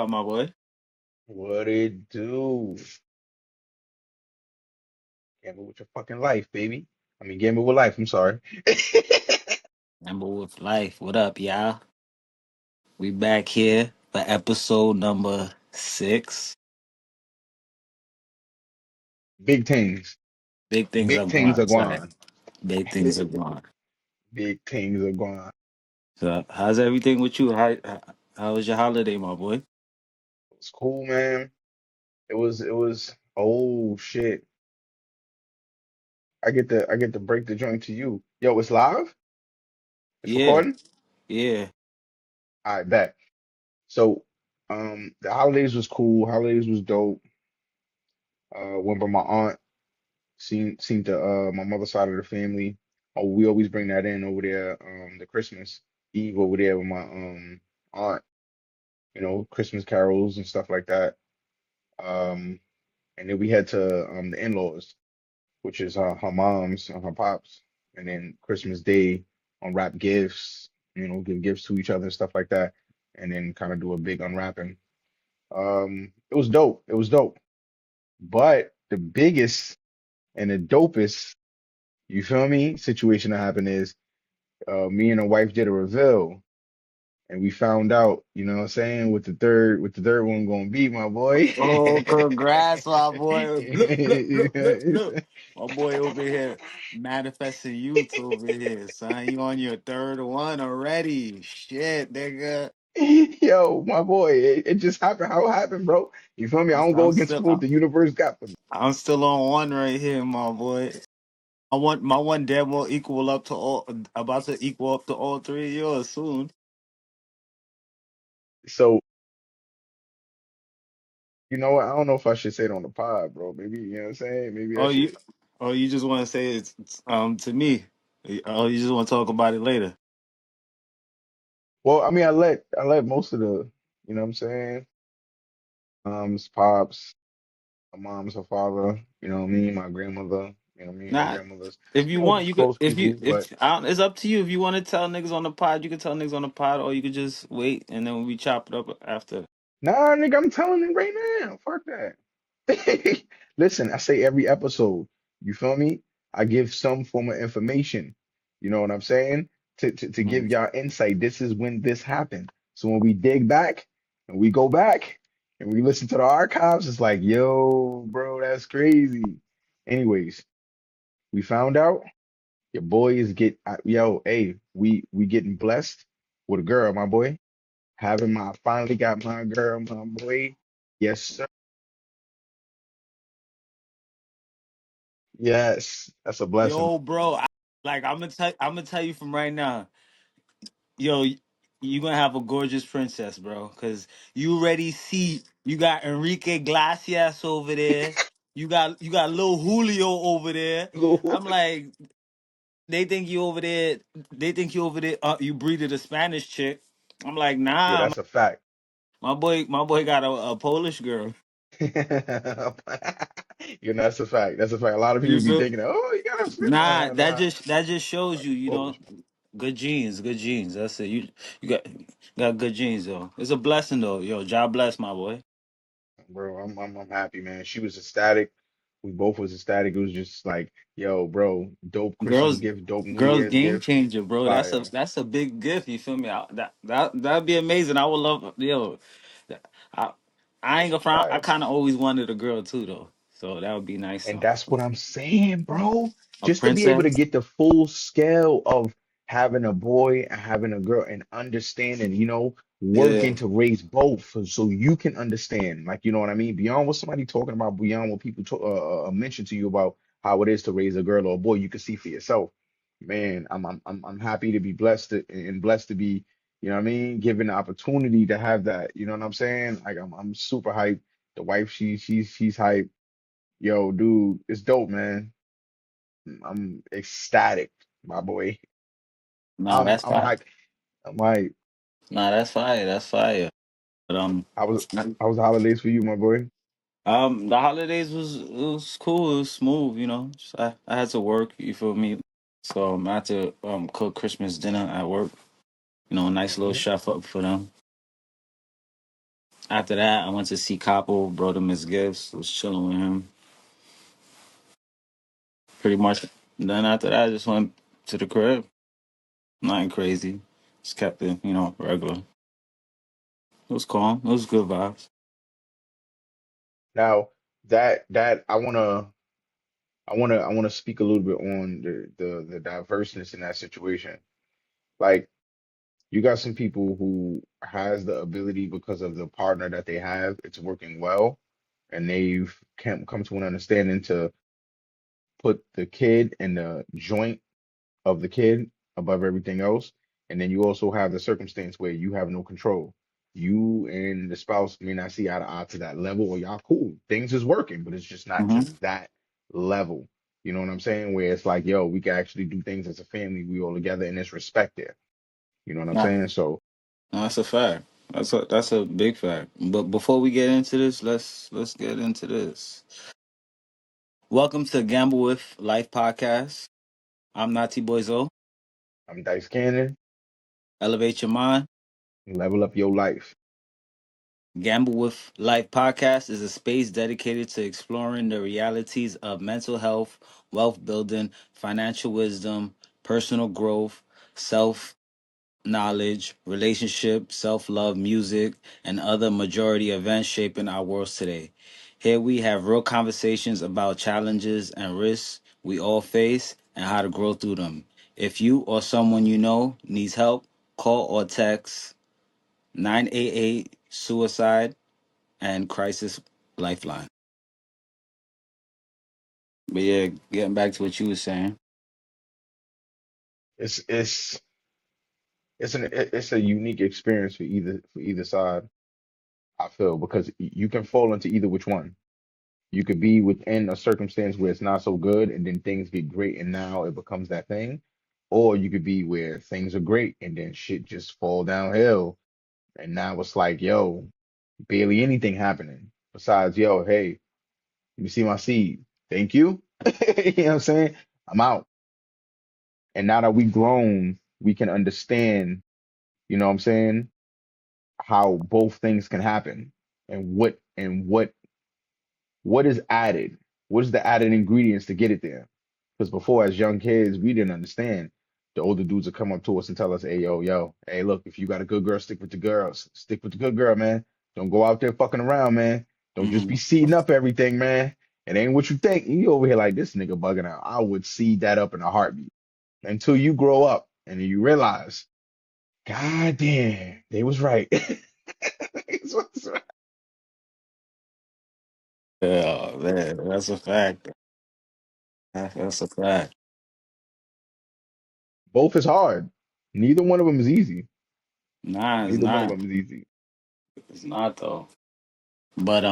up, my boy? What it do? Gamble with your fucking life, baby. I mean, gamble with life. I'm sorry. Number with life. What up, y'all? We back here for episode number 6. Big things. Big things are Big things are going. Sorry. going. Big things are going. Big things are going. So, how's everything with you? How was your holiday, my boy? It's cool, man. It was. Oh shit. I get to break the joint to you. Yo, it's live. It's Yeah, recording. yeah, I bet. So, the holidays was cool. Holidays was dope. Went by my aunt. Seen the my mother's side of the family. Oh, we always bring that in over there. The Christmas Eve over there with my aunt. Christmas carols and stuff like that. Um, and then we head to the in-laws, which is her mom's and her pops. And then Christmas Day, unwrap gifts. Give gifts to each other and stuff like that. And then kind of do a big unwrapping. It was dope. It was dope. But the biggest and the dopest, you feel me, situation that happened is me and the wife did a reveal and we found out, you know what I'm saying, with the third one gonna be my boy. Oh, congrats, my boy. Blup, blup, blup, blup, blup. My boy over here manifesting youth over here, son. You on your third one already. Shit, nigga. Yo, my boy, it just happened how it happened, bro. You feel me? I don't go I'm against still what the universe got for me. I'm still on one right here, my boy. My one damn will equal up to all about to equal up to all three of yours soon. So, you know what? I don't know if I should say it on the pod, bro. Maybe, you know what I'm saying? Maybe I Oh should. you just want to say to me. Oh, you just want to talk about it later. Well, I mean, I let most of the, you know what I'm saying? Mom's pops, my mom's her father, you know what I mean? My grandmother, you know what I mean? Her Nah, grandmother's, if you want, you could. close people, but It's up to you. If you want to tell niggas on the pod, you can tell niggas on the pod, or you could just wait and then we chop it up after. nah, nigga, I'm telling you right now. Fuck that. Listen, I say every episode, you feel me? I give some form of information. You know what I'm saying? To give Mm. y'all insight. This is when this happened. So when we dig back and we go back and we listen to the archives, it's like, yo, bro, that's crazy. Anyways, we found out your boy is yo, hey, we getting blessed with a girl, my boy. Finally got my girl, my boy. Yes, sir. Yes, that's a blessing. Yo, bro, I'm gonna tell you from right now. Yo, you gonna have a gorgeous princess, bro. Cause you already see you got Enrique Glacias over there. You got Lil Julio over there. I'm like, they think you over there. They think you over there. You breeded a Spanish chick. I'm like, Yeah, nah. that's a fact. My boy got a Polish girl. You know, that's a fact. That's a fact. A lot of You people be feel? thinking, oh, you got a switch. Nah, Nah, that nah. just shows Like you. You know, Polish. good genes, good genes. That's it. You got good genes though. It's a blessing though. Yo, God bless my boy. Bro, I'm happy, man. She was ecstatic. We both was ecstatic. It was just like, yo, bro, dope Christmas Girls, gift, dope New girls, Year's game gift. changer, bro. That's a Fire. that's a big gift. You feel me? That'd be amazing. I would love, yo. I I ain't gonna front. I Fire. kind of always wanted a girl too though, so that would be nice And though. that's what I'm saying, bro. A Just to be able to princess. get the full scale of having a boy and having a girl and understanding, Yeah. working to raise both so you can understand. Like, you know what I mean? Beyond what somebody talking about, beyond what people mention to you about how it is to raise a girl or a boy, you can see for yourself. Man, I'm happy to be blessed and blessed to be, you know what I mean, given the opportunity to have that. You know what I'm saying? Like I'm super hyped. The wife, she's hyped. Yo, dude, it's dope, man. I'm ecstatic, my boy. Nah, I'm that's I'm fire. hyped. I'm hyped. Nah, that's fire. That's fire. But I was I was the holidays for you, my boy. the holidays was cool. It was smooth. You know, I had to work. You feel me? So I had to cook Christmas dinner at work. You know, a nice little Hmm. chef up for them. After that, I went to see Capo, brought him his gifts, was chilling with him. Pretty much. Then after that, I just went to the crib. Nothing crazy. Just kept it, regular. It was calm. It was good vibes. Now that I wanna speak a little bit on the diverseness in that situation. Like you got some people who has the ability because of the partner that they have, it's working well, and they've come to an understanding to put the kid and the joint of the kid above everything else. And then you also have the circumstance where you have no control. You and the spouse may not see eye to eye to that level, or y'all cool. Things is working, but it's just not Mm-hmm. just that level. You know what I'm saying? Where it's like, yo, we can actually do things as a family, we all together, and there's respect there. You know what I'm Nah, saying? So no, that's a fact. That's a big fact. But before we get into this, let's get into this. Welcome to Gamble with Life podcast. I'm Nati Boyzo. I'm Dice Cannon, Elevate your mind. level up your life. Gamble with Life podcast is a space dedicated to exploring the realities of mental health, wealth building, financial wisdom, personal growth, self knowledge, relationship, self love, music, and other majority events shaping our worlds today. Here we have real conversations about challenges and risks we all face and how to grow through them. If you or someone you know needs help, call or text 988 Suicide and Crisis Lifeline. But yeah, getting back to what you were saying. It's it's it's a unique experience for either side, I feel, because you can fall into either which one. You could be within a circumstance where it's not so good and then things get great and now it becomes that thing. Or you could be where things are great and then shit just fall downhill. And now it's like, yo, barely anything happening besides, yo, hey, you see my seed. Thank you. You know what I'm saying? I'm out. And now that we grown, we can understand, you know what I'm saying, how both things can happen and what is added? What is the added ingredients to get it there? Because before, as young kids, we didn't understand. The older dudes would come up to us and tell us, "Hey, yo, hey, look, if you got a good girl, stick with the girls. Stick with the good girl, man. Don't go out there fucking around, man. Don't just Hmm. be seeding up everything, man. It ain't what you think." You over here like this nigga bugging out. I would seed that up in a heartbeat until you grow up and then you realize, God damn, they was right. They was right. Yeah, man, that's a fact. That's a fact. Both is hard. Neither one of them is easy. Nah, it's Neither one of not. them is easy. It's not though. But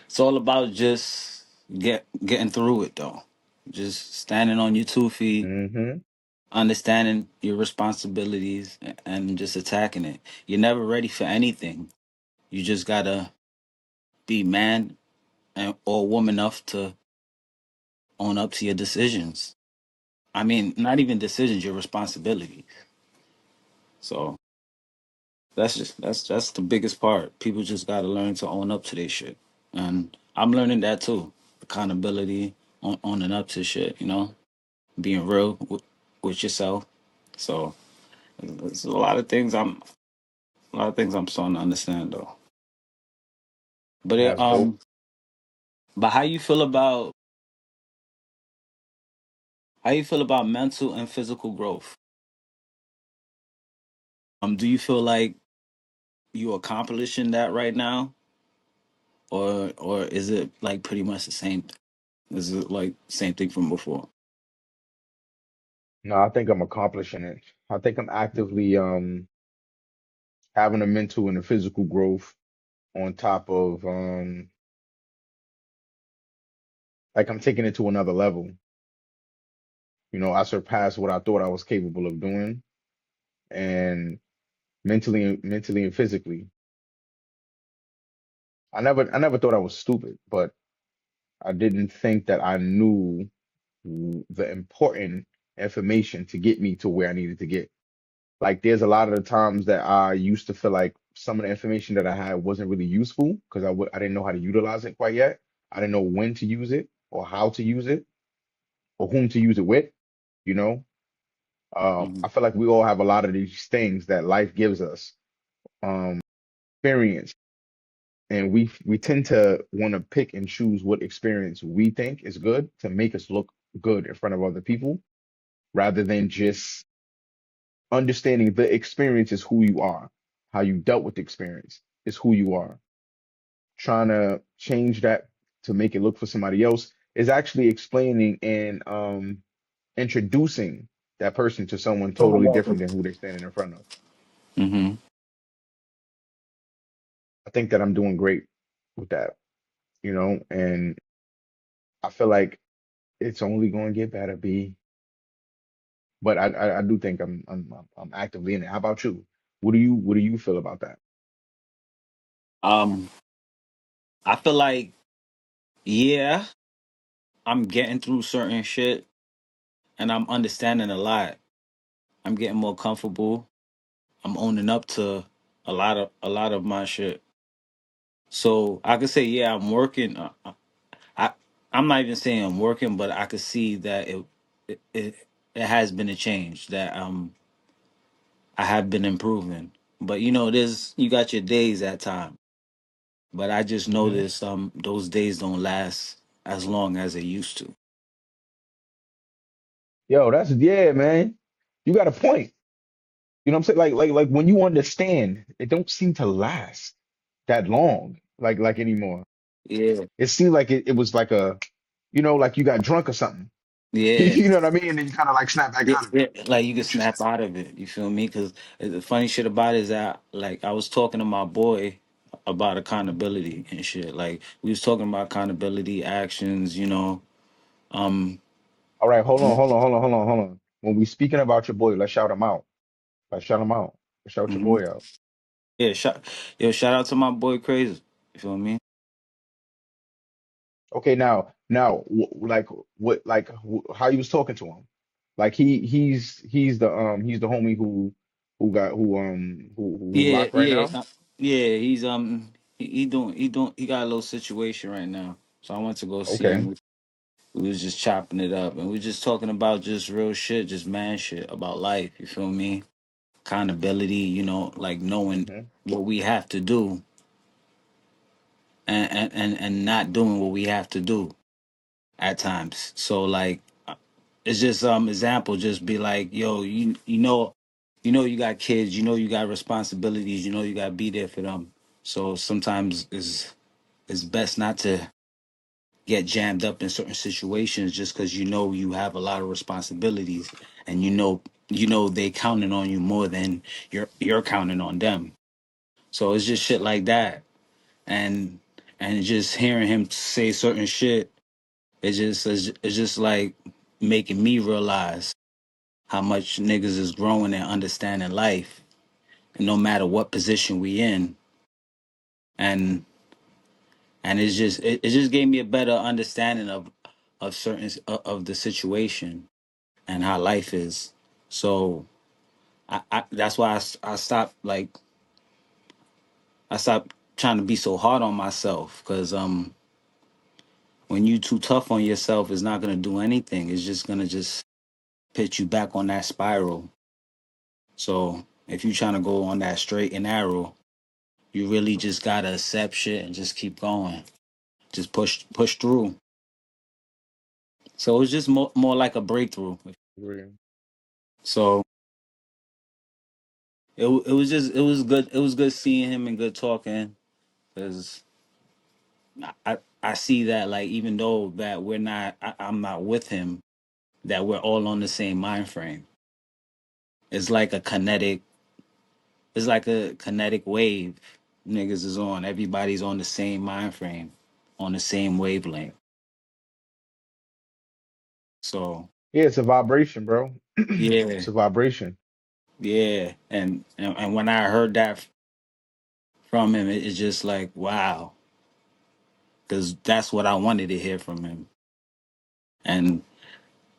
it's all about just getting through it though. Just standing on your 2 feet, Hmm. understanding your responsibilities, and just attacking it. You're never ready for anything. You just gotta be man or woman enough to own up to your decisions. I mean, not even decisions, your responsibilities. So that's the biggest part. People just gotta learn to own up to their shit, and I'm learning that too. Accountability, owning up to shit. Being real with yourself. So there's a lot of things I'm starting to understand though. But And that's dope. but how you feel about mental and physical growth? Do you feel like you accomplishing that right now, or is it like pretty much the same? Is it like same thing from before? No, I think I'm accomplishing it. I think I'm actively having a mental and a physical growth on top of like I'm taking it to another level. I surpassed what I thought I was capable of doing, and mentally and physically. I never thought I was stupid, but I didn't think that I knew the important information to get me to where I needed to get. Like there's a lot of the times that I used to feel like some of the information that I had wasn't really useful because I didn't know how to utilize it quite yet. I didn't know when to use it or how to use it or whom to use it with, you know. Hmm. I feel like we all have a lot of these things that life gives us, experience, and we tend to want to pick and choose what experience we think is good to make us look good in front of other people, rather than just understanding the experience is who you are. How you dealt with the experience is who you are. Trying to change that to make it look for somebody else is actually explaining and introducing that person to someone totally different than who they're standing in front of. Hmm. I think that I'm doing great with that, you know, and I feel like it's only going to get better, B. But I do think I'm actively in it. How about you? What do you feel about that? Um, I feel like, yeah, I'm getting through certain shit and I'm understanding a lot. I'm getting more comfortable. I'm owning up to a lot of my shit. So I could say, yeah, I'm working. I I'm not even saying I'm working, but I could see that it has been a change that I have been improving. But there's you got your days at time. But I just Hmm. noticed those days don't last as long as they used to. Yo, that's yeah, man. You got a point. You know what I'm saying? Like when you understand, it don't seem to last that long, like anymore. Yeah, It seemed like it was like like you got drunk or something. yeah. You know what I mean? And then you kind of like snap back Yeah, out of it. yeah, like you can Interesting. snap out of it. You feel me? Because the funny shit about it is that, like, I was talking to my boy about accountability and shit. Like, we was talking about accountability actions. Um, All right, hold on. When we speaking about your boy, let's shout him out. Let's shout him out. Let's shout your mhm. boy out. Yeah, shout out to my boy Crazy. You feel me? Okay, now, like how you was talking to him? Like he's the homie who Yeah, locked right yeah, now. yeah. He got a little situation right now. So I went to go see Okay. him. We was just chopping it up, and we was just talking about just real shit, just man shit about life. You feel me? Accountability, like knowing Hmm. what we have to do, and not doing what we have to do at times. So like, it's just example, just be like, yo, you got kids, you got responsibilities, you got to be there for them. So sometimes it's best not to get jammed up in certain situations just because you have a lot of responsibilities, and they counting on you more than you're counting on them. So it's just shit like that. And just hearing him say certain shit, it's just like making me realize how much niggas is growing and understanding life, no matter what position we in. And it just gave me a better understanding of certain of the situation and how life is. So I that's why I stopped, like, I stopped trying to be so hard on myself, because when you too tough on yourself, it's not gonna do anything. It's just gonna just put you back on that spiral. So if you're trying to go on that straight and narrow, you really just gotta accept shit and just keep going. Just push through. So it's just more like a breakthrough. Agree. So it was good seeing him and good talking, because I see that, like, even though that I'm not with him, that we're all on the same mind frame. It's like a kinetic it's like a kinetic wave niggas is on. Everybody's on the same mind frame, on the same wavelength. So Yeah, it's a vibration, bro. yeah, It's a vibration. yeah. And when I heard that from him, it's just like, wow, because that's what I wanted to hear from him. And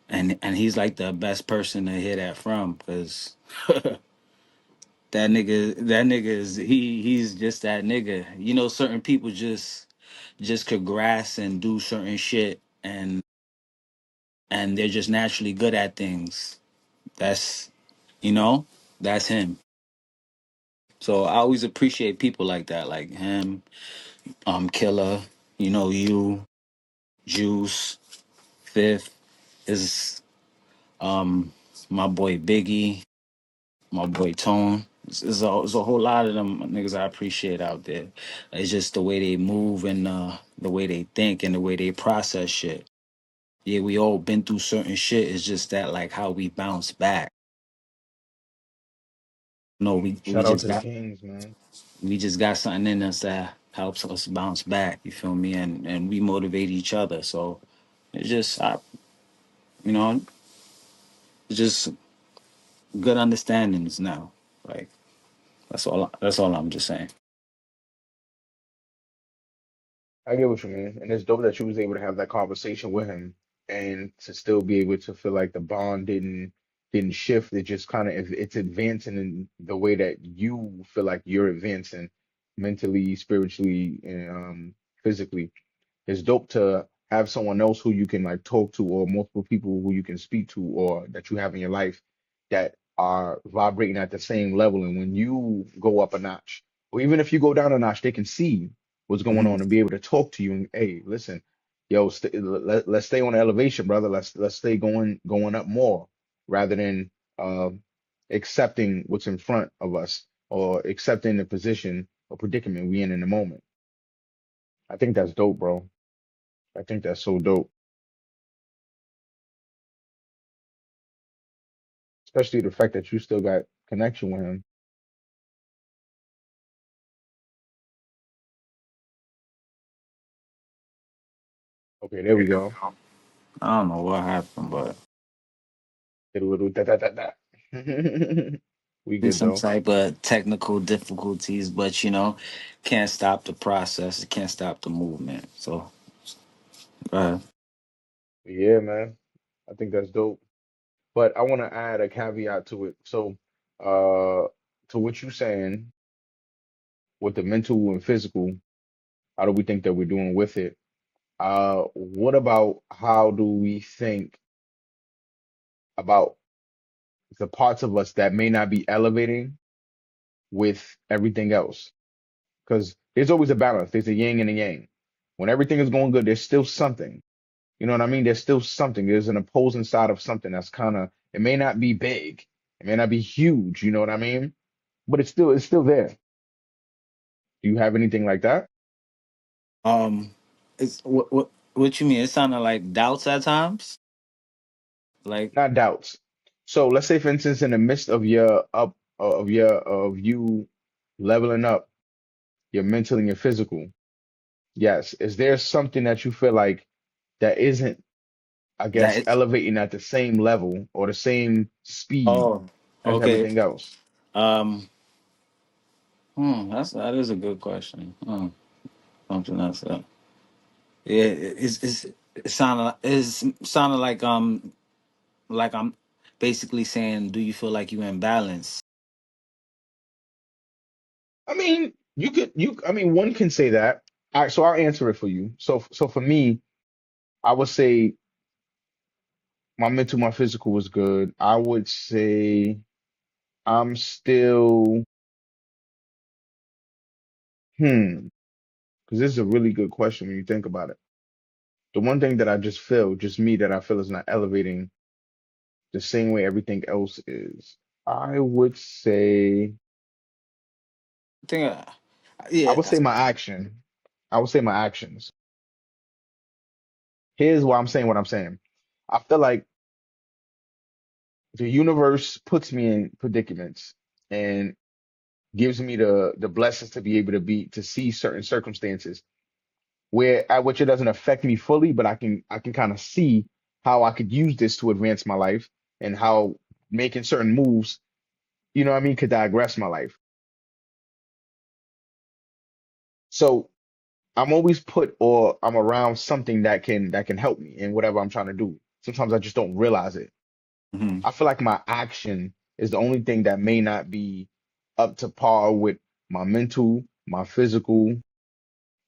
and he's like the best person to hear that from, because That nigga is he's just that nigga. You know, certain people just could grasp and do certain shit, and they're just naturally good at things. That's you know, that's him. So I always appreciate people like that, like him, Killer, you, Juice, Fifth is my boy Biggie, my boy Tone. There's a whole lot of them niggas I appreciate out there. It's just the way they move and the way they think and the way they process shit. Yeah, we all been through certain shit. It's just that like how we bounce back. No, Shout out to the Kings, man. we just got something in us that helps us bounce back. You feel me? And we motivate each other. So it's just you know, it's just good understandings now. Like that's all I'm just saying. I get what you mean, and it's dope that you was able to have that conversation with him, and to still be able to feel like the bond didn't shift. It just kind of it's advancing in the way that you feel like you're advancing mentally, spiritually, and physically. It's dope to have someone else who you can like talk to, or multiple people who you can speak to, or that you have in your life that are vibrating at the same level. And when you go up a notch, or even if you go down a notch, they can see what's going Mhm. on and be able to talk to you. And hey, listen, yo, let's stay on the elevation, brother. Let's stay going up more, rather than accepting what's in front of us, or accepting the position or predicament we in the moment. I think that's dope, bro. I think that's so dope. Especially the fact that you still got connection with him. Okay, there we go. I don't know what happened, but Did a little da da da da. We there's good some though. type of technical difficulties, but can't stop the process. It can't stop the movement. So, uh, Yeah, man. I think that's dope. But I want to add a caveat to it. So, to what you saying with the mental and physical, how do we think that we're doing with it? What about how do we think about the parts of us that may not be elevating with everything else? Because there's always a balance. There's a yin and a yang. When everything is going good, there's still something. You know what I mean? There's still something. There's an opposing side of something that's kind of, it may not be big, it may not be huge, you know what I mean? But it's still there. Do you have anything like that? um, it's what you mean? It sounded like doubts at times. Like, Not doubts. So let's say, for instance, in the midst of your of you leveling up your mental and your physical, yes, is there something that you feel like that isn't, I that. guess, elevating at the same level or the same speed Oh, as okay. everything else? Um, that is a good question. Something else. Yeah, it sounded like I'm basically saying, do you feel like you in balance? I mean, I mean, one can say that. All right, so I'll answer it for you. So for me, I would say my mental, my physical was good. I would say I'm still, because this is a really good question when you think about it. The one thing that I just feel, just me, that I feel is not elevating the same way everything else is. I would say, I think, I yeah. would say my action. I would say my actions. Here's why I'm saying what I'm saying. I feel like the universe puts me in predicaments and gives me the blessings to be able to see certain circumstances where at which it doesn't affect me fully, but I can kind of see how I could use this to advance my life, and how making certain moves, you know what I mean, could digress my life. So I'm always put, or I'm around something that can help me in whatever I'm trying to do. Sometimes I just don't realize it. Mhm. I feel like my action is the only thing that may not be up to par with my mental, my physical,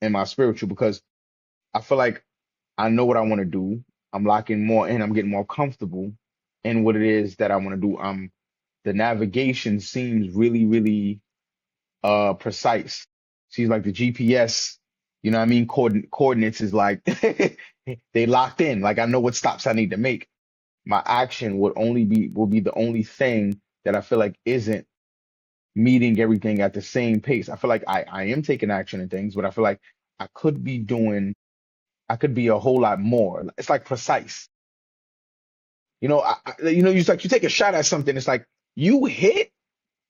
and my spiritual because I feel like I know what I want to do. I'm locking more in. I'm getting more comfortable in what it is that I want to do. The navigation seems really, really precise. Seems like the GPS, you know what I mean? Coordinates is like they locked in. Like I know what stops I need to make. My action will be the only thing that I feel like isn't meeting everything at the same pace. I feel like I am taking action and things, but I feel like I could be doing I could be a whole lot more. It's like precise. You like you take a shot at something. It's like you hit,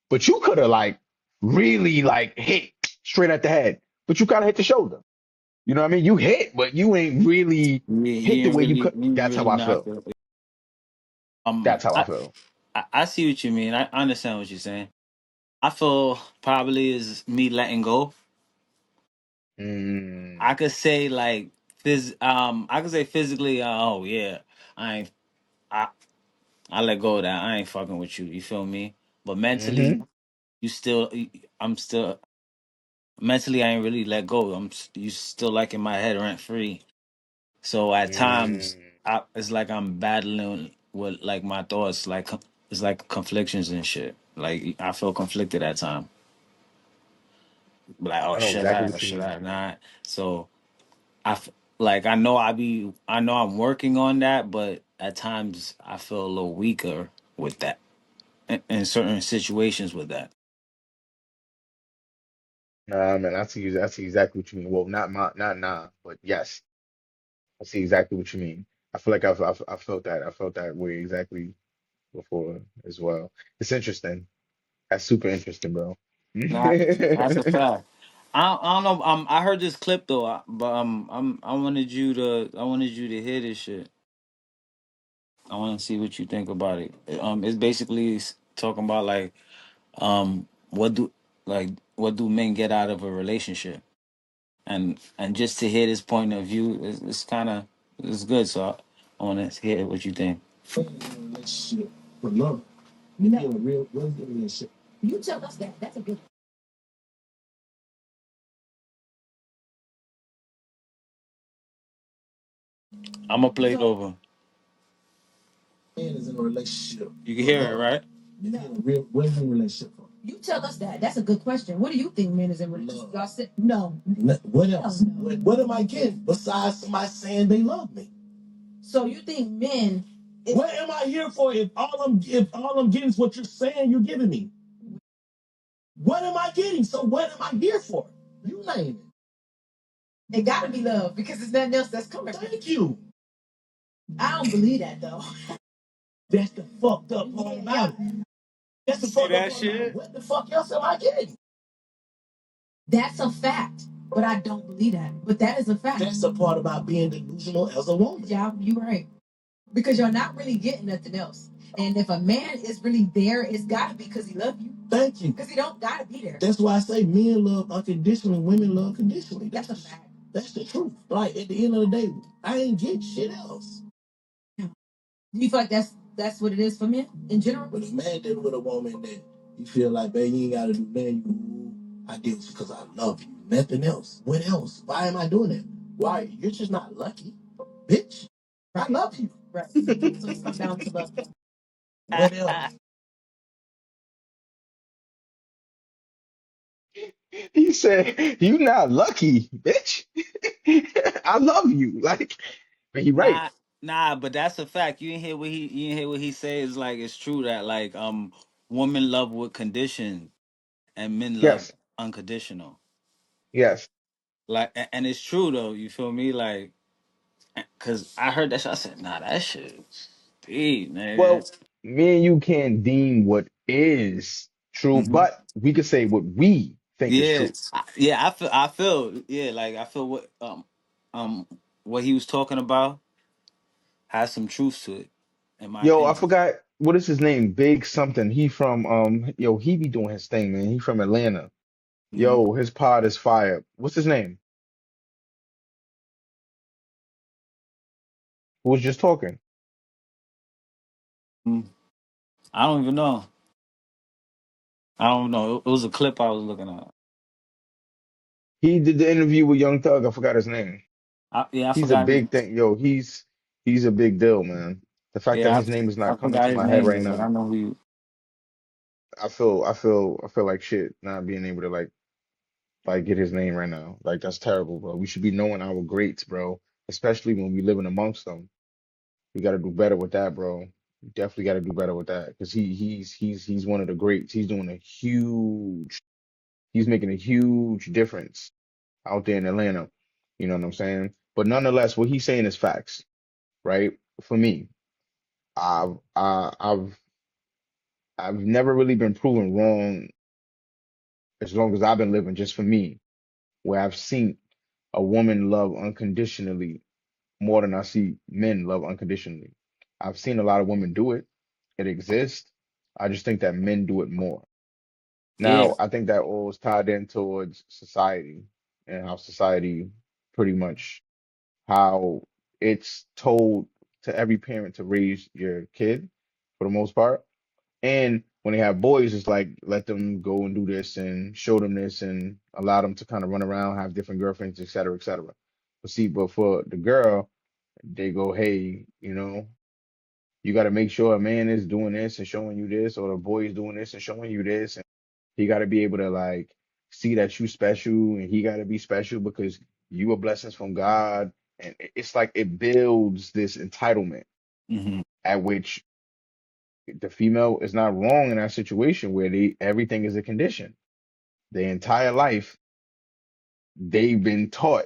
but you could have like really like hit straight at the head, but you kind of hit the shoulder. You know what I mean? You hit, but you ain't really hit You the ain't way you really, could. you ain't That's how really I knocked feel. it. That's how I I, feel. I see what you mean. I understand what you're saying. I feel probably is me letting go. Mm, I could say like I could say physically, oh yeah, I ain't I I let go of that. I ain't fucking with you. You feel me? But mm-hmm, mentally, you still I'm still mentally I ain't really let go. You still like in my head rent free. So at times, mm. it's like I'm battling with like my thoughts, like it's like conflictions and shit. Like I feel conflicted at times, like oh I know should I exactly or what you should mean. I not? So like I know I know I'm working on that, but at times I feel a little weaker with that in certain situations with that. Nah, man, I see exactly what you mean. Well, not nah, but yes, I see exactly what you mean. I feel like I felt that way exactly before as well. It's interesting. That's super interesting, bro. Nah, that's a fact. I don't know. I heard this clip though, but I wanted you to hear this shit. I want to see what you think about it. It's basically talking about like what do what do men get out of a relationship, and just to hear this point of view it's kind of it's good. So I want to hear what you think. Relationship for love. You know, a real good relationship. You tell us that. That's a good. I'm gonna play it over. Man is in a relationship. You can hear it, right? No. In a real win-win relationship. You tell us that. That's a good question. What do you think men is in relationship? Y'all said no. What else? No. What am I getting besides somebody saying they love me? So you think men? What am I here for if all I'm getting is what you're saying you're giving me? What am I getting? So what am I here for? You name it. It gotta be love because there's nothing else that's coming. Thank you. I don't believe that though. That's the fucked up part about it. That's the fucked up part about it. What the fuck else am I getting? That's a fact, but I don't believe that. But that is a fact. That's the part about being delusional as a woman. Yeah, you're right. Because you're not really getting nothing else. And if a man is really there, it's gotta be because he loves you. Thank you. Because he don't gotta be there. That's why I say men love unconditionally, women love conditionally. That's a fact. That's the truth. Like at the end of the day, I ain't get shit else. Do you feel like that's what it is for men in general? But if a man dealing with a woman that you feel like, babe, you ain't gotta do nothing, I did it because I love you. Nothing else. What else? Why am I doing it? Why? You're just not lucky, bitch. I love you. Right. So it's come down to love. What else? He said, "You not lucky, bitch. I love you." Like, but he right. Nah, nah, but that's a fact. You didn't hear what he says. Like it's true that like women love with condition and men love Yes, unconditional. yes. Like and it's true though. You feel me? Like because I heard that shit. I said, nah, that shit deep, man. Well, me and you can't deem what is true, Hmm. but we could say what we think is Yeah, true. yeah. Yeah, like I feel um what he was talking about has some truth to it, in my Yo, I opinion. forgot what is his name? Big something. He from yo, he be doing his thing, man. He from Atlanta. Mm-hmm. Yo, his pod is fire. What's his name? Who was just talking? I don't even know. I don't know. It was a clip I was looking at. He did the interview with Young Thug. I forgot his name. Yeah, I He's a forgot his. big thing. Yo, he's a big deal, man. The fact that Yeah, his name is I not coming forgot to his my head name right though, but I now, know who you. I feel like shit not being able to like get his name right now. Like that's terrible, bro. We should be knowing our greats, bro. Especially when we living amongst them. We got to do better with that, bro. We definitely got to do better with that because he's one of the greats. He's making a huge difference out there in Atlanta. You know what I'm saying? But nonetheless, what he's saying is facts, right? For me, I've uh, I've I've never really been proven wrong as long as I've been living, just for me, where I've seen a woman love unconditionally more than I see men love unconditionally. I've seen a lot of women do it. It exists. I just think that men do it more. Yeah. Now, I think that all is tied in towards society and how society pretty much how it's told to every parent to raise your kid for the most part. And when they have boys, it's like let them go and do this and show them this and allow them to kind of run around, have different girlfriends, et cetera, et cetera. But see, but for the girl, they go, hey, you got to make sure a man is doing this and showing you this, or the boy is doing this and showing you this, and he got to be able to like see that you special, and he got to be special because you are blessings from God, and it's like it builds this entitlement Hmm. at which the female is not wrong in that situation where they everything is a condition. Their entire life, they've been taught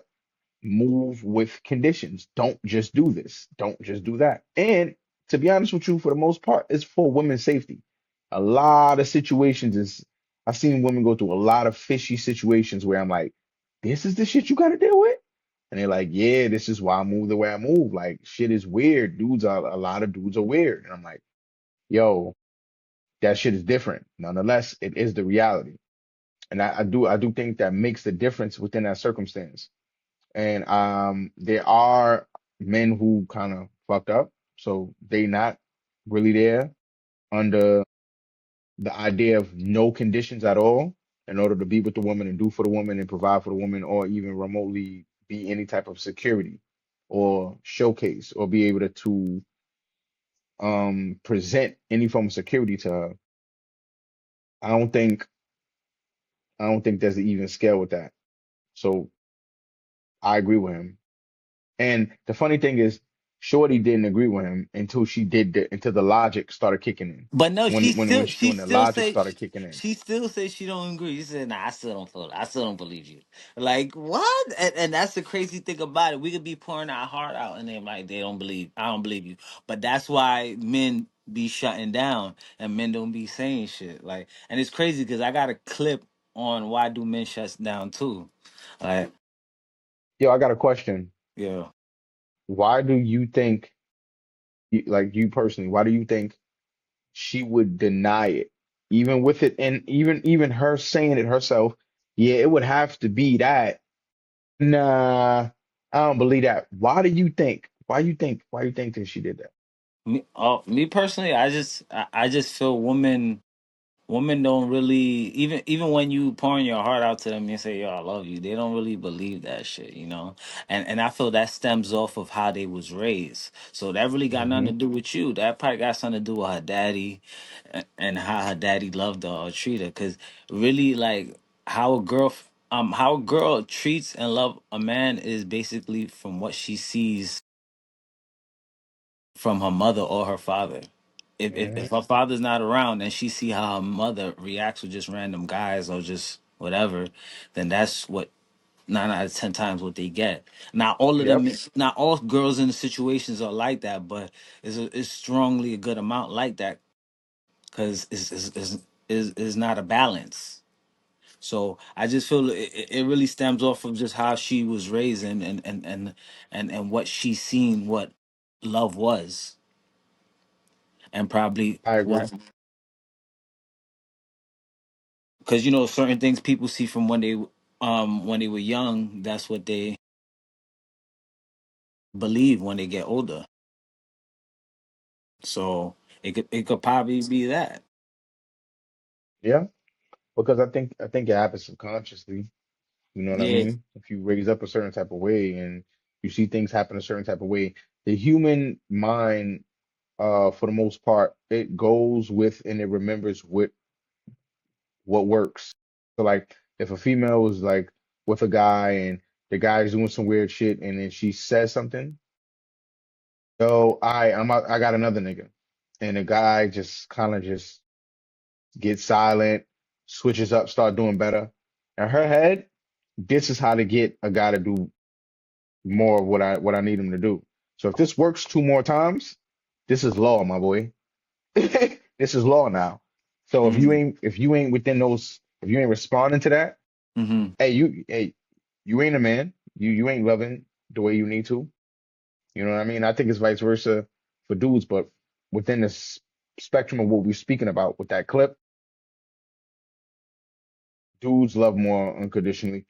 move with conditions. Don't just do this. Don't just do that. And to be honest with you, for the most part, it's for women's safety. A lot of situations is I've seen women go through a lot of fishy situations where I'm like, this is the shit you got to deal with. And they're like, yeah, this is why I move the way I move. Like shit is weird. A lot of dudes are weird. And I'm like, yo, that shit is different. Nonetheless, it is the reality. And I do think that makes the difference within that circumstance. And there are men who kind of fucked up, so they not really there under the idea of no conditions at all in order to be with the woman and do for the woman and provide for the woman or even remotely be any type of security or showcase or be able to present any form of security to her. I don't think I don't think there's an even scale with that. So I agree with him. And the funny thing is, Shorty didn't agree with him until until the logic started kicking in. But no, she When the still logic say started kicking in. she still says she don't agree. She said, "Nah, I still don't believe you." Like what? And that's the crazy thing about it. We could be pouring our heart out, and they don't believe. I don't believe you. But that's why men be shutting down, and men don't be saying shit. Like, and it's crazy because I got a clip on why do men shut down too. Like, Yo, I got a question. yeah. Why do you think, like you personally, why do you think she would deny it? Even with it, and even her saying it herself, yeah, it would have to be that. Nah, I don't believe that. Why do you think? Why you think that she did that? Me personally, I just feel women don't really even when you pouring your heart out to them and say, "Yo, I love you," they don't really believe that shit, you know. And I feel that stems off of how they was raised. So that really got nothing to Hmm. do with you. That probably got something to do with her daddy and how her daddy loved her or treated her. Cause really, like how a girl treats and love a man is basically from what she sees from her mother or her father. If Hmm. her father's not around and she see how her mother reacts with just random guys or just whatever, then that's what 9 out of 10 times what they get. Not all of them, Yep. not all girls in the situations are like that, but it's strongly a good amount like that because is not a balance. So I just feel it really stems off of just how she was raised and what she seen what love was and probably I agree. what because certain things people see from when they were young, that's what they believe when they get older. So it could probably be that. Yeah. because I think it happens subconsciously. You know what I Yeah, mean? If you raise up a certain type of way and you see things happen a certain type of way, the human mind, for the most part, it goes with and it remembers what works. So like if a female is like with a guy and the guy's doing some weird shit and then she says something, yo, I got another nigga. And the guy just kind of just gets silent, switches up, start doing better. In her head, this is how to get a guy to do more of what I need him to do. So if this works two more times, this is law, my boy. This is law now. So mm-hmm. if you ain't within those, if you ain't responding to that, Mm-hmm. hey, you ain't a man. You ain't loving the way you need to. You know what I mean? I think it's vice versa for dudes, but within this spectrum of what we're speaking about with that clip, dudes love more unconditionally.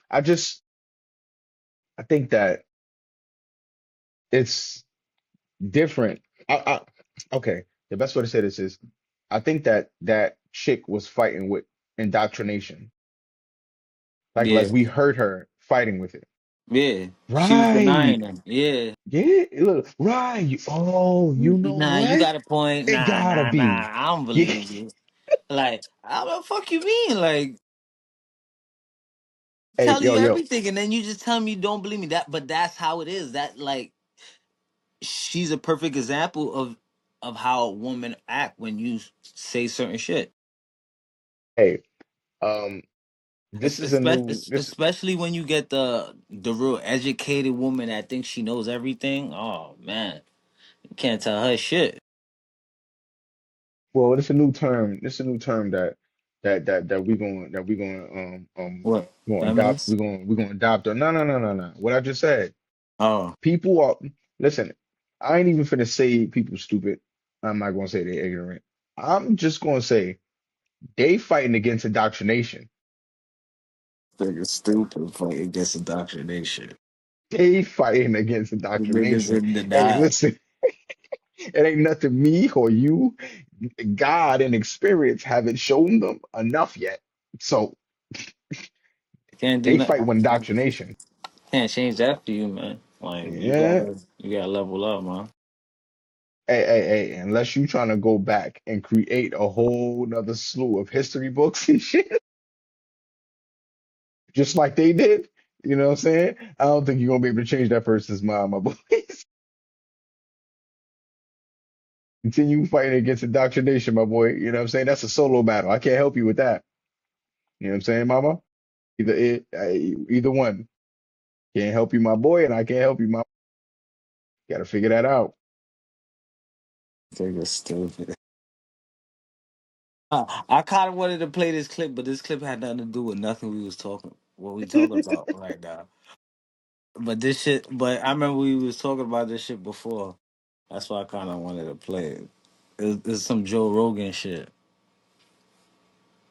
I think that it's different. Okay, the best way to say this is, I think that that chick was fighting with indoctrination. Like Yeah, we heard her fighting with it. yeah. She was Right. denying him. Yeah. Yeah. Look. Right. Oh, you know Nah, you what? got a point. It Nah, gotta nah, nah. be. I don't Yeah. believe you. Like, how the fuck you mean? Like, Hey, tell yo, you yo. everything, and then you just tell me you don't believe me. But that's how it is. That like, she's a perfect example of how a woman act when you say certain shit. Hey, um, this is a Especially, new this. especially when you get the real educated woman that thinks she knows everything. Oh man, you can't tell her shit. Well, it's a new term. This is a new term that What? we're gonna adopt. Feminist? We're gonna adopt. No. What I just said. Oh, People are listen. I ain't even finna say people stupid. I'm not gonna say they're ignorant. I'm just gonna say they fighting against indoctrination. nigga stupid fight against indoctrination. They fighting against The niggas indoctrination. in Hey, denial. listen, it ain't nothing me or you. God and experience haven't shown them enough yet. So Can't do they fight with nothing. indoctrination. Can't change that for you, man. Like Yeah. you gotta level up, man. Hey, unless you trying to go back and create a whole nother slew of history books and shit, just like they did, you know what I'm saying? I don't think you're gonna be able to change that person's mind, my boys. Continue fighting against indoctrination, my boy. You know what I'm saying? That's a solo battle. I can't help you with that. You know what I'm saying, mama? Either one. Can't help you, my boy, and I can't help you, my. Got to figure that out. Nigga stupid. I kind of wanted to play this clip, but this clip had nothing to do with nothing we was talking. What we talking about right now? But this shit. But I remember we was talking about this shit before. That's why I kind of wanted to play it. It's some Joe Rogan shit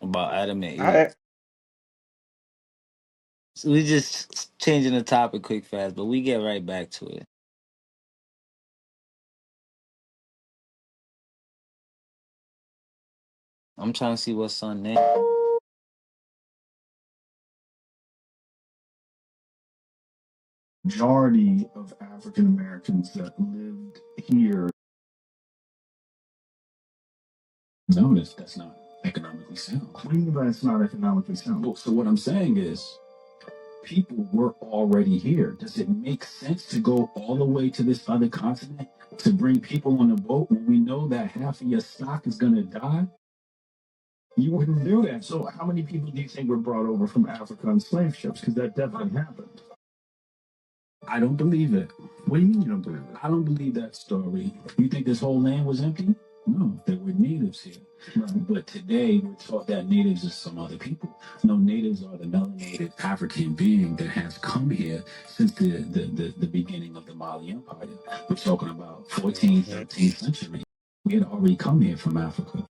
about Adam and Eve. I So we just changing the topic quick fast, but we get right back to it. I'm trying to see what son name. Majority of African Americans that lived here. No, that's not economically sound. What do you mean by it's not economically sound? Well, so what I'm saying is people were already here. Does it make sense to go all the way to this other continent to bring people on a boat when we know that half of your stock is going to die? You wouldn't do that. So how many people do you think were brought over from Africa on slave ships? Because that definitely happened. I don't believe it. What do you mean you don't believe it? I don't believe that story. You think this whole land was empty? No, there were natives here. Right. But today we're taught that natives are some other people. No, natives are the melanated African being that has come here since the beginning of the Mali Empire. We're talking about 14th, Mhm. 13th century. We had already come here from Africa.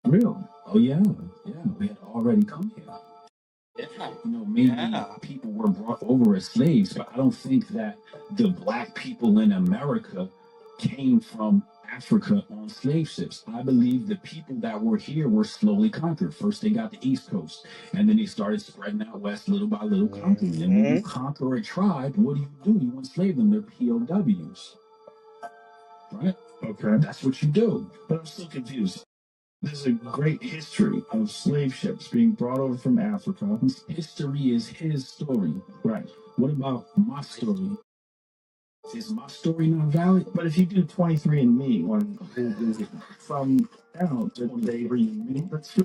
Really? Oh yeah, yeah. We had already come here. Yeah. You know, maybe people were brought over as slaves, but I don't think that the black people in America came from Africa on slave ships. I believe the people that were here were slowly conquered. First, they got the East Coast, and then they started spreading out west little by little, conquering. And when you Hmm. conquer a tribe, what do? You enslave them. They're POWs, right? Okay. That's what you do. But I'm still confused. There's a great history of slave ships being brought over from Africa. History is his story. Right. What about my story? Is my story not valid? But if you do 23andMe on from now to day reunion, that's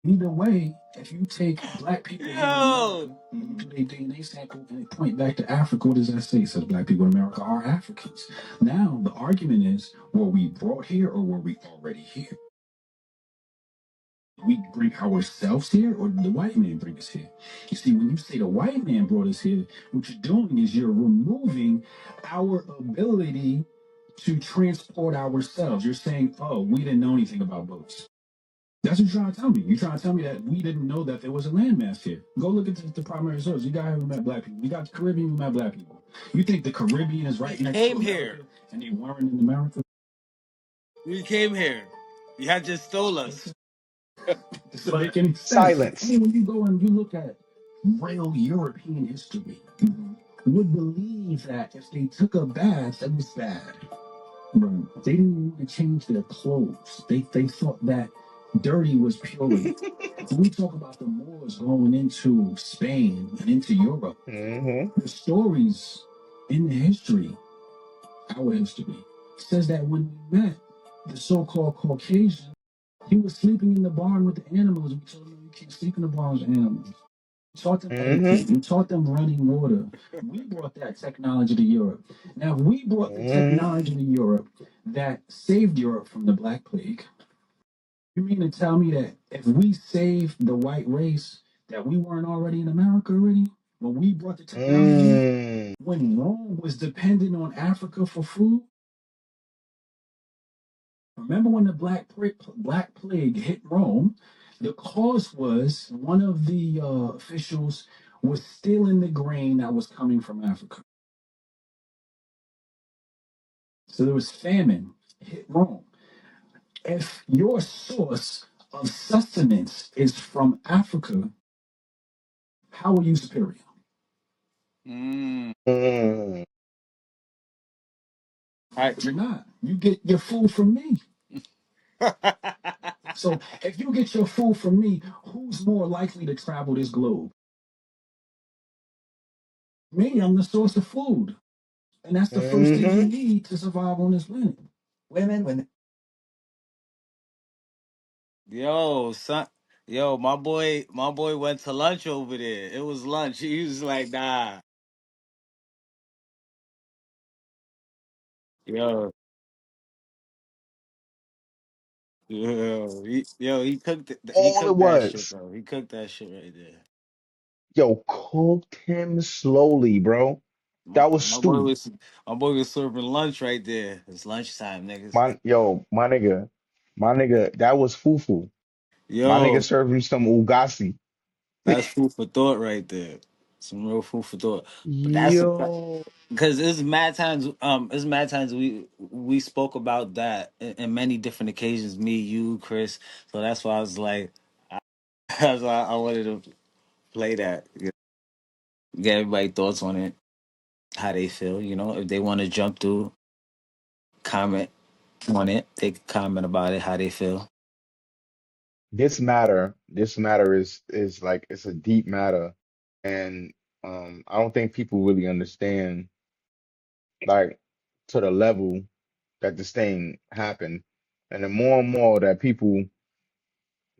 either way, if you take black people here in Yo, America, and you do their DNA sample and they point back to Africa, what does that say? It says black people in America are Africans. Now the argument is, were we brought here or were we already here? We bring ourselves here, or did the white man bring us here? You see, when you say the white man brought us here, what you're doing is you're removing our ability to transport ourselves. You're saying, oh, we didn't know anything about boats. That's what you're trying to tell me. You're trying to tell me that we didn't know that there was a landmass here. Go look at the primary source. You guys haven't met black people. We got the Caribbean, we met black people. You think the Caribbean is we right next to came America here. and they weren't in America? We came here. You had just stole us. Does it make any sense? I Silence. mean, when you go and you look at real European history, would believe that if they took a bath, that was bad. Right. They didn't want to change their clothes. They thought that dirty was purity. When we talk about the Moors going into Spain and into Europe, Hmm. the stories in the history, our history, says that when we met the so-called Caucasian, he was sleeping in the barn with the animals. We told him you can't sleep in the barn with animals. We taught them Hmm. etiquette. We taught them running water. We brought that technology to Europe. Now, if we brought the Hmm. technology to Europe that saved Europe from the Black Plague, you mean to tell me that if we saved the white race, that we weren't already in America already? When we brought the technology, Mm. when Rome was dependent on Africa for food, remember when the Black Plague hit Rome? The cause was one of the officials was stealing the grain that was coming from Africa. So there was famine hit Rome. If your source of sustenance is from Africa, how are you superior? Mm. Mm. I, You're not. You get your food from me. So if you get your food from me, who's more likely to travel this globe? Me, I'm the source of food. And that's the first thing you Hmm. need to survive on this planet. Women, women. yo, son. Yo, my boy went to lunch over there. It was lunch. He was like, nah. Yo, he cooked it. He All it cooked that shit, was. bro. He cooked that shit right there. Yo, cooked him slowly, bro. My, That was my boy stew. was my boy was serving lunch right there. It's lunchtime, niggas. My nigga, that was fufu. My nigga Yo, served him some ugasi. that's food for thought right there. Some real food for thought. But that's Yo. because it's mad times we spoke about that in many different occasions. Me, you, Chris. So that's why I was like, that's why I wanted to play that. Get everybody thoughts on it, how they feel. If they want to jump through, comment on it. They can comment about it, how they feel. This matter is like it's a deep matter. And I don't think people really understand like to the level that this thing happened. And the more and more that people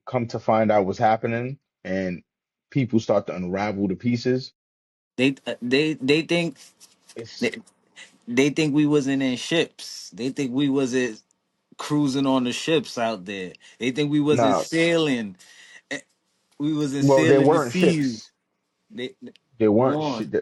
come to find out what's happening and people start to unravel the pieces, They think they, it's they think we wasn't in ships. They think we wasn't cruising on the ships out there. They think we wasn't not, sailing. eh, We wasn't well, there sailing the weren't seas. ships. They There Come weren't on.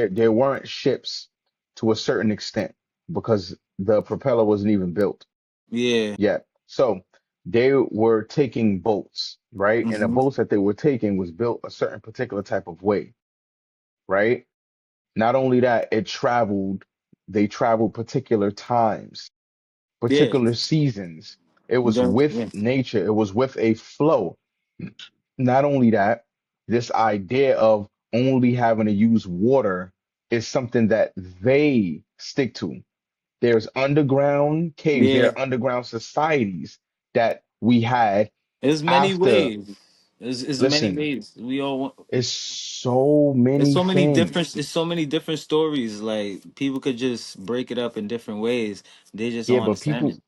there weren't ships to a certain extent because the propeller wasn't even built Yeah. yet. So they were taking boats, right? And the Hmm. boats that they were taking was built a certain particular type of way, right? Not only that, it traveled They traveled particular times, Yeah. particular seasons. It was with Yeah. nature. It was with a flow. Not only that, this idea of only having to use water is something that they stick to. There's underground caves, there Yeah. are underground societies that we had There's many after. ways. There's many Listen, ways. We all want. it's so There's many so many different. things. There's so many different stories. Like people could just break it up in different ways. They just Yeah, don't but understand it.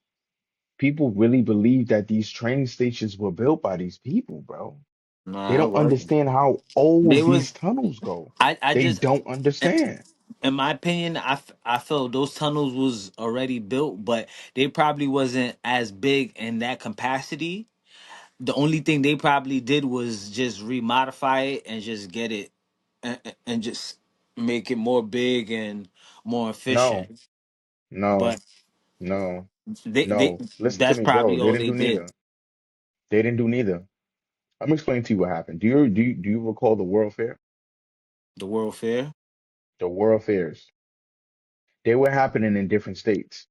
people really believe that these train stations were built by these people, bro. They Nah, it don't wasn't. understand how They old was. these tunnels go. I They just. don't understand. In my opinion, I felt those tunnels was already built, but they probably wasn't as big in that capacity. The only thing they probably did was just remodify it and just get it and just make it more big and more No, efficient. no, But no, they no. Listen to that's me, bro. probably They all didn't they do did. neither. They didn't do neither. I'm explaining to you what happened. Do you recall the World Fair? The World Fair. The World Fairs. They were happening in different states,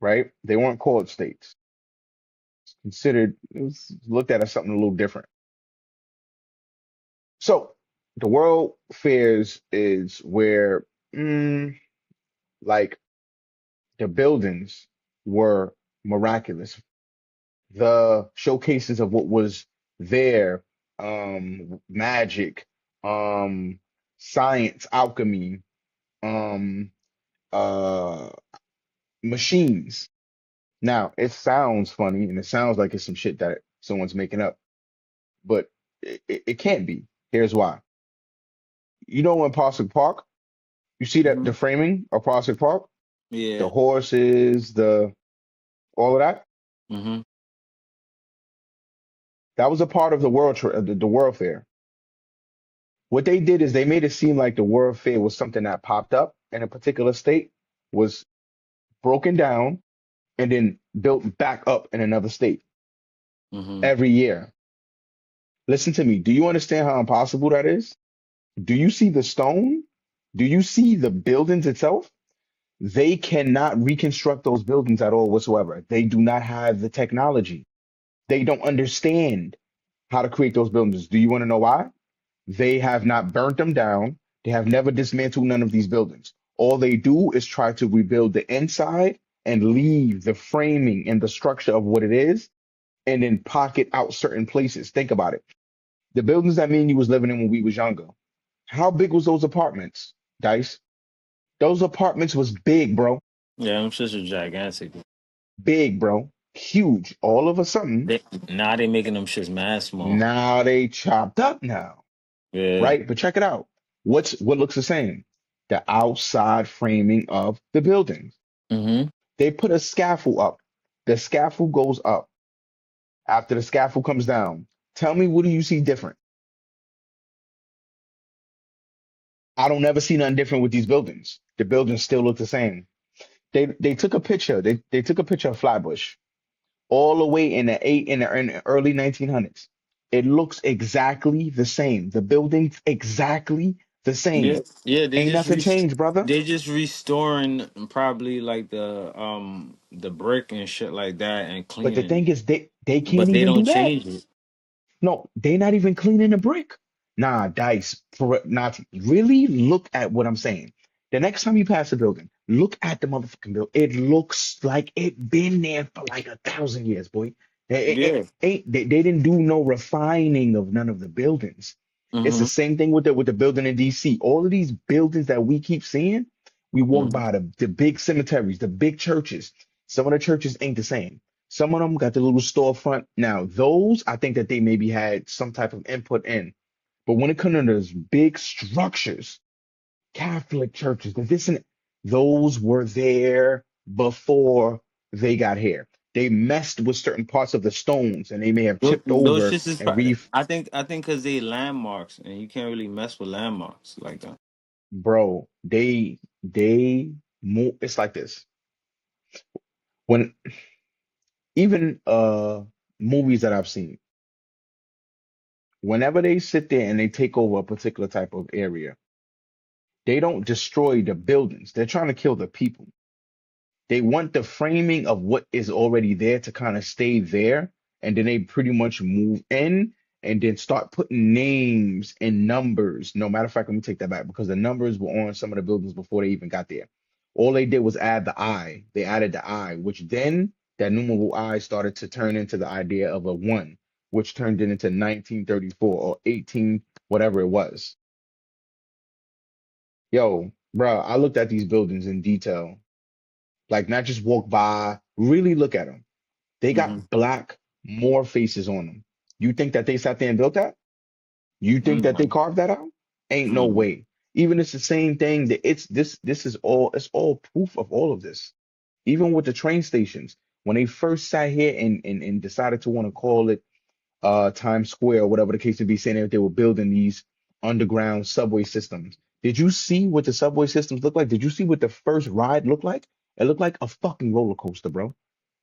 right? They weren't called states. Considered, it was looked at as something a little different. So the World Fairs is where, like, the buildings were miraculous. The showcases of what was there, magic, um, science, alchemy, um, uh, machines. Now, it sounds funny and it sounds like it's some shit that someone's making up, but it can't be. Here's why. You know, in Prospect Park, you see that Hmm. the framing of Prospect Park, the Yeah. horses, the all of that, Hmm. that was a part of the the World Fair. What they did is they made it seem like the World Fair was something that popped up in a particular state, was broken down, and then built back up in another state Hmm. every year. Listen to me. Do you understand how impossible that is? Do you see the stone? Do you see the buildings itself? They cannot reconstruct those buildings at all whatsoever. They do not have the technology. They don't understand how to create those buildings. Do you want to know why? They have not burnt them down. They have never dismantled none of these buildings. All they do is try to rebuild the inside and leave the framing and the structure of what it is, and then pocket out certain places. Think about it. The buildings that me and you was living in when we was younger. How big was those apartments, Dice? Those apartments was big, bro. Yeah, them shits are gigantic. Big, bro. Huge. All of a sudden, They, now they making them shits mad small. now they chopped up now, Yeah. right? But check it out. What looks the same? The outside framing of the buildings. Hmm. They put a scaffold up. The scaffold goes up. After the scaffold comes down, tell me, what do you see different? I don't ever see nothing different with these buildings. The buildings still look the same. They took a picture. They took a picture of Flatbush all the way in the early 1900s. It looks exactly the same. The buildings exactly the Yeah. same. Yeah. Ain't nothing changed, brother. They just restoring probably like the brick and shit like that and But the cleaning it, thing is, they can't but they even don't do that. change it. No, they not even cleaning the brick. Nah, Dice, for not really look at what I'm saying. The next time you pass a building, look at the motherfucking building. It looks like it been there for like 1,000 years, boy. Yeah. They didn't do no refining of none of the buildings. It's the Hmm. same thing with the building in DC. All of these buildings that we keep seeing, we walk Hmm. by the big cemeteries, the big churches. Some of the churches ain't the same. Some of them got the little storefront. Now, those I think that they maybe had some type of input in. But when it comes to those big structures, Catholic churches, those were there before they got here. They messed with certain parts of the stones and they may have chipped Those over shits is. and reef. I think because they landmarks and you can't really mess with landmarks like that. Bro, they move. It's like this. When even movies that I've seen, whenever they sit there and they take over a particular type of area, They don't destroy the buildings. They're trying to kill the people. They want the framing of what is already there to kind of stay there, and then they pretty much move in and then start putting names and numbers. No matter of fact, let me take that back because the numbers were on some of the buildings before they even got there. All they did was add the I. They added the I, which then that numeral I started to turn into the idea of a one, which turned it into 1934 or 18, whatever it was. Yo, bro, I looked at these buildings in detail, like not just walk by, really look at them. They Mm-hmm. got black more faces on them. You think that they sat there and built that? You think that they Mm-hmm. carved that out? Ain't no Mm-hmm. way. Even it's the same thing that this is all it's all proof of all of this. Even with the train stations, when they first sat here and decided to want to call it Times Square or whatever the case may be, saying that they were building these underground subway systems. Did you see what the subway systems look like? Did you see what the first ride looked like? It looked like a fucking roller coaster, bro.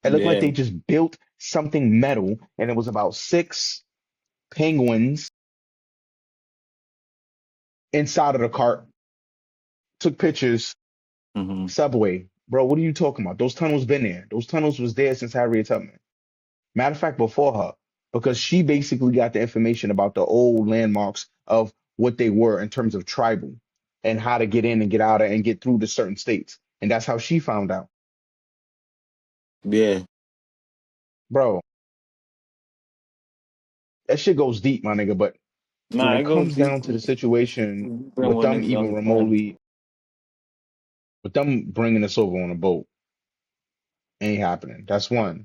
It looked like Yeah. they just built something metal and it was about six penguins inside of the cart, took pictures, Mm-hmm. subway. Bro, what are you talking about? Those tunnels been there. Those tunnels was there since Harriet Tubman. Matter of fact, before her, because she basically got the information about the old landmarks of what they were in terms of tribal and how to get in and get out of and get through to certain states. And that's how she found out. Yeah. Bro, that shit goes deep, my nigga. But when Nah, it it goes comes deep. down to the situation Been with with them niggas even understand. remotely, with them bringing us over on a boat, ain't happening. That's one.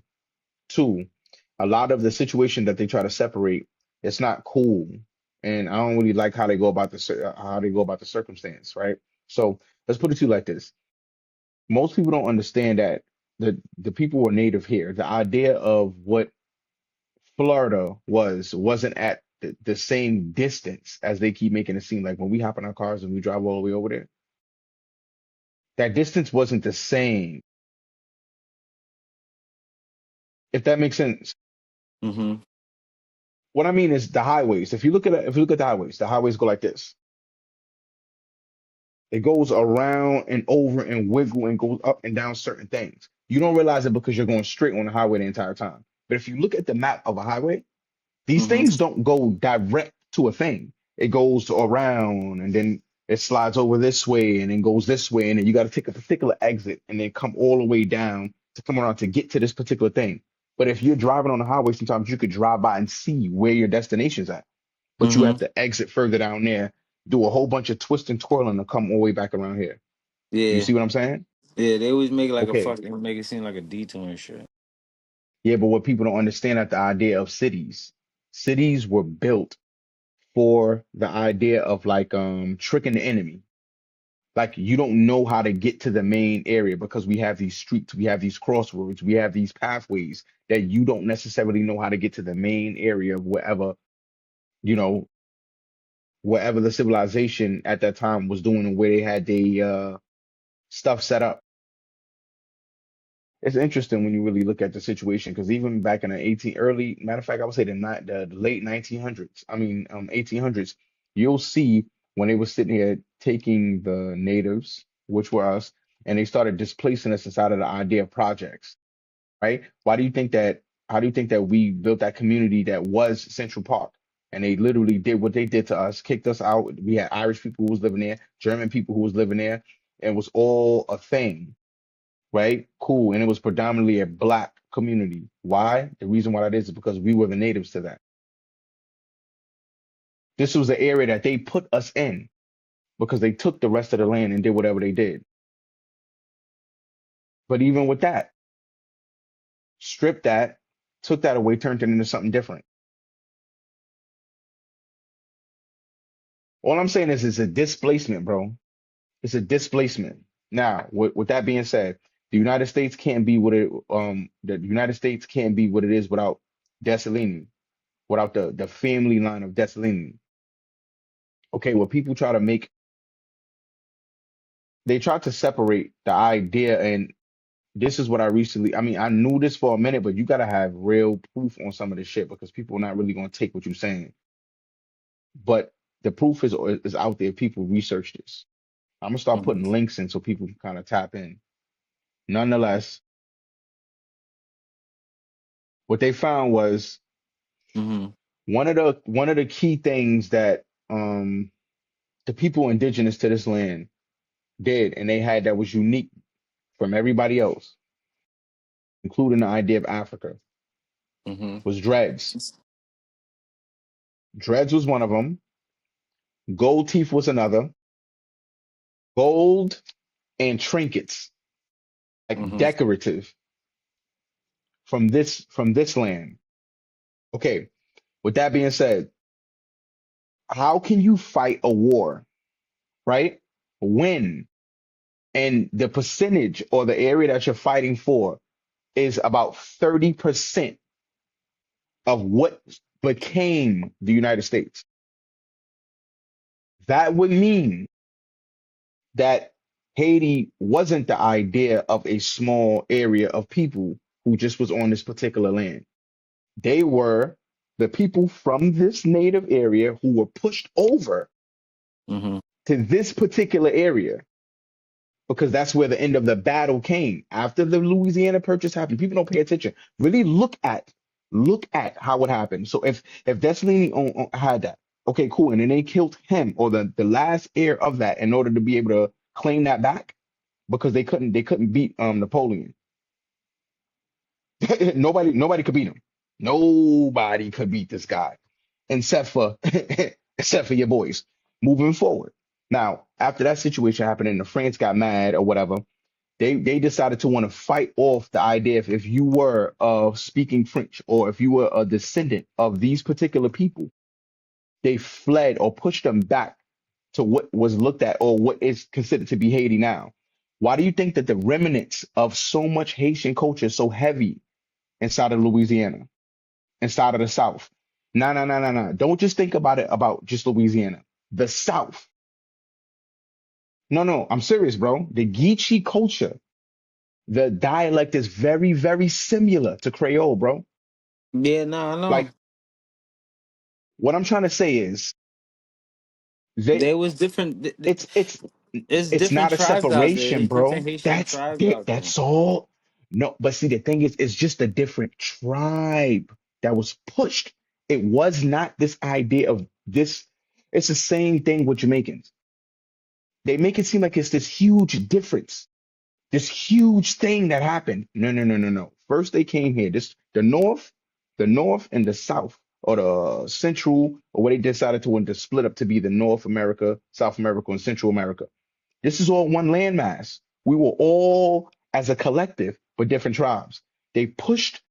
Two, a lot of the situation that they try to separate, it's not cool, and I don't really like how they go about how they go about the circumstance, right? So let's put it to you like this: most people don't understand that the people who are native here, the idea of what Florida wasn't at the same distance as they keep making it seem like when we hop in our cars and we drive all the way over there. That distance wasn't the same, if that makes sense. Mm-hmm. What I mean is the highways. If you look at the highways go like this. It goes around and over and wiggle and goes up and down certain things. You don't realize it because you're going straight on the highway the entire time. But if you look at the map of a highway, these Mm-hmm. things don't go direct to a thing. It goes around and then it slides over this way and then goes this way. And then you got to take a particular exit and then come all the way down to come around to get to this particular thing. But if you're driving on the highway, sometimes you could drive by and see where your destination's at, but you Mm-hmm. have to exit further down there, do a whole bunch of twist and twirling to come all the way back around here. You Yeah. see what I'm saying? Yeah. They always make it like a Okay. fucking make it seem like a detour and shit. Yeah, but what people don't understand at the idea of cities were built for the idea of like tricking the enemy. Like you don't know how to get to the main area because we have these streets, we have these crossroads, we have these pathways that you don't necessarily know how to get to the main area of wherever, you know, wherever the civilization at that time was doing and where they had the stuff set up. It's interesting when you really look at the situation because even back in the 18 early, matter of fact, I would say the late 1900s, 1800s, you'll see when they were sitting here taking the natives, which were us, and they started displacing us inside of the idea of projects, right? Why do you think that? How do you think that we built that community that was Central Park? And they literally did what they did to us, kicked us out. We had Irish people who was living there, German people who was living there, and it was all a thing, right? Cool. And it was predominantly a black community. Why? The reason why that is because we were the natives to that. This was the area that they put us in because they took the rest of the land and did whatever they did. But even with that, stripped that, took that away, turned it into something different. All I'm saying is it's a displacement, bro. It's a displacement. Now, with that being said, the United States can't be what it is without Dessalines, without the family line of Dessalines. Okay, what people try to make they tried to separate the idea, and this is what I knew this for a minute, but you got to have real proof on some of this shit because people are not really going to take what you're saying. But the proof is out there. People research this. I'm gonna start Mm-hmm. putting links in so people can kind of tap in. Nonetheless, what they found was Mm-hmm. one of the key things that the people indigenous to this land did, and they had that was unique from everybody else, including the idea of Africa, Mm-hmm. was dreads. Dreads was one of them. Gold teeth was another. Gold and trinkets, like Mm-hmm. decorative from this land. Okay, with that being said, how can you fight a war, right? Win, and the percentage or the area that you're fighting for is about 30% of what became the United States. That would mean that Haiti wasn't the idea of a small area of people who just was on this particular land. They were the people from this native area who were pushed over Mm-hmm. to this particular area because that's where the end of the battle came. After the Louisiana Purchase happened, people don't pay attention. Really look at how it happened. So if Dessalines had that, okay, cool, and then they killed him or the last heir of that in order to be able to claim that back because they couldn't beat Napoleon. Nobody could beat him. Nobody could beat this guy, except for except for your boys. Moving forward. Now, after that situation happened and the France got mad or whatever, they decided to want to fight off the idea if you were speaking French or if you were a descendant of these particular people, they fled or pushed them back to what was looked at or what is considered to be Haiti now. Why do you think that the remnants of so much Haitian culture is so heavy inside of Louisiana, inside of the South? No, no, no, no, no. Don't just think about it about just Louisiana. The South. No, no, I'm serious, bro. The Geechee culture, the dialect is very, very similar to Creole, bro. Yeah, no, I know. Like, what I'm trying to say is they There was different. it's it's There's it's different not a tribes out there. separation, There's different bro. Haitian That's tribes it. out there. That's all. No, but see, the thing is, it's just a different tribe that was pushed. It was not this idea of this. It's the same thing with Jamaicans. They make it seem like it's this huge difference, this huge thing that happened. No, no, no, no, no. First they came here. The North and the South, or the Central, or what they decided to want to split up to be the North America, South America, and Central America. This is all one landmass. We were all as a collective, but different tribes. They pushed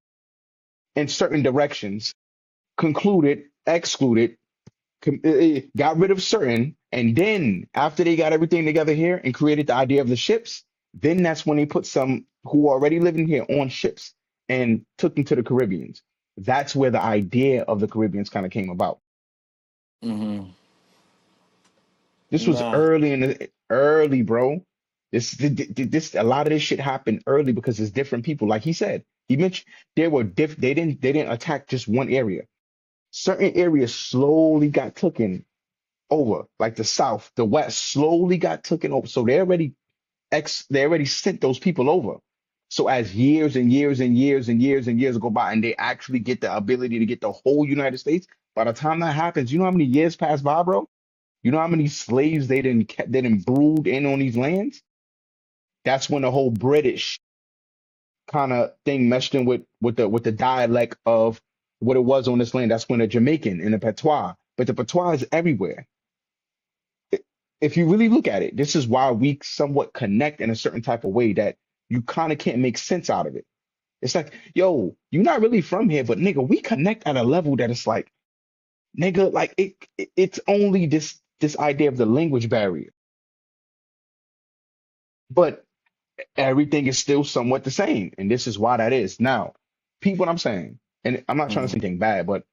in certain directions, concluded, excluded, got rid of certain, and then after they got everything together here and created the idea of the ships, then that's when they put some who were already living here on ships and took them to the Caribbeans. That's where the idea of the Caribbeans kind of came about. Mm-hmm. This was Nah. early, bro. This a lot of this shit happened early because it's different people. Like he said, he mentioned they didn't attack just one area. Certain areas slowly got taken over, like the South, the West slowly got taken over. So they already sent those people over. So as years and years and years and years and years go by, and they actually get the ability to get the whole United States, by the time that happens, you know how many years pass by, bro? You know how many slaves they didn't brood in on these lands? That's when the whole British kind of thing meshed in with the dialect of what it was on this land. That's when the Jamaican and the patois, but the patois is everywhere. If you really look at it, this is why we somewhat connect in a certain type of way that you kind of can't make sense out of it. It's like, yo, you're not really from here, but nigga, we connect at a level that it's like, nigga, like it's only this idea of the language barrier, but everything is still somewhat the same, and this is why that is. Now, peep what I'm saying, and I'm not trying to say Mm-hmm. anything bad, but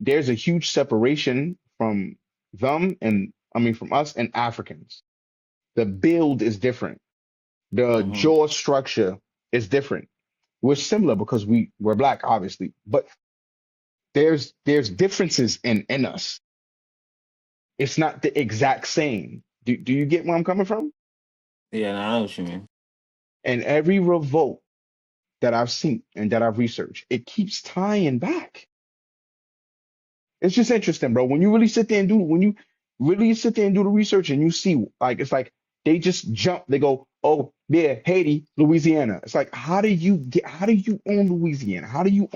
there's a huge separation from them and I mean from us and Africans. The build is different. The Mm-hmm. jaw structure is different. We're similar because we're black, obviously, but there's differences in us. It's not the exact same. Do you get where I'm coming from? Yeah, nah, I know what you mean. And every revolt that I've seen and that I've researched, it keeps tying back. It's just interesting, bro. When you really sit there and do the research and you see, like, it's like they just jump, they go, oh, yeah, Haiti, Louisiana. It's like, how do you own Louisiana? How do you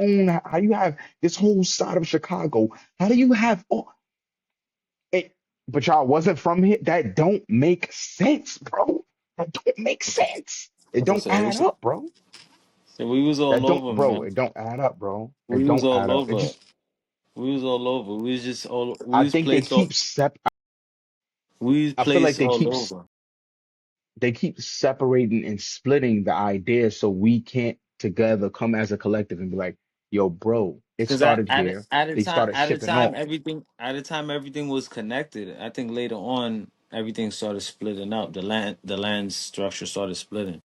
have this whole side of Chicago? How do you have, oh, it, but y'all wasn't from here? That don't make sense, bro. That don't make sense. It As I don't said, add up, bro. we was all over, man. It don't add up, bro. It We was don't all add up. It over. just, We was all over. We was just all. We I was think they placed all. keep sep. We was I feel like placed all over. they keep separating and splitting the idea so we can't together come as a collective and be like, yo, bro, it Because started here. They started shipping off. at a time everything was connected. I think later on everything started splitting up. The land structure started splitting.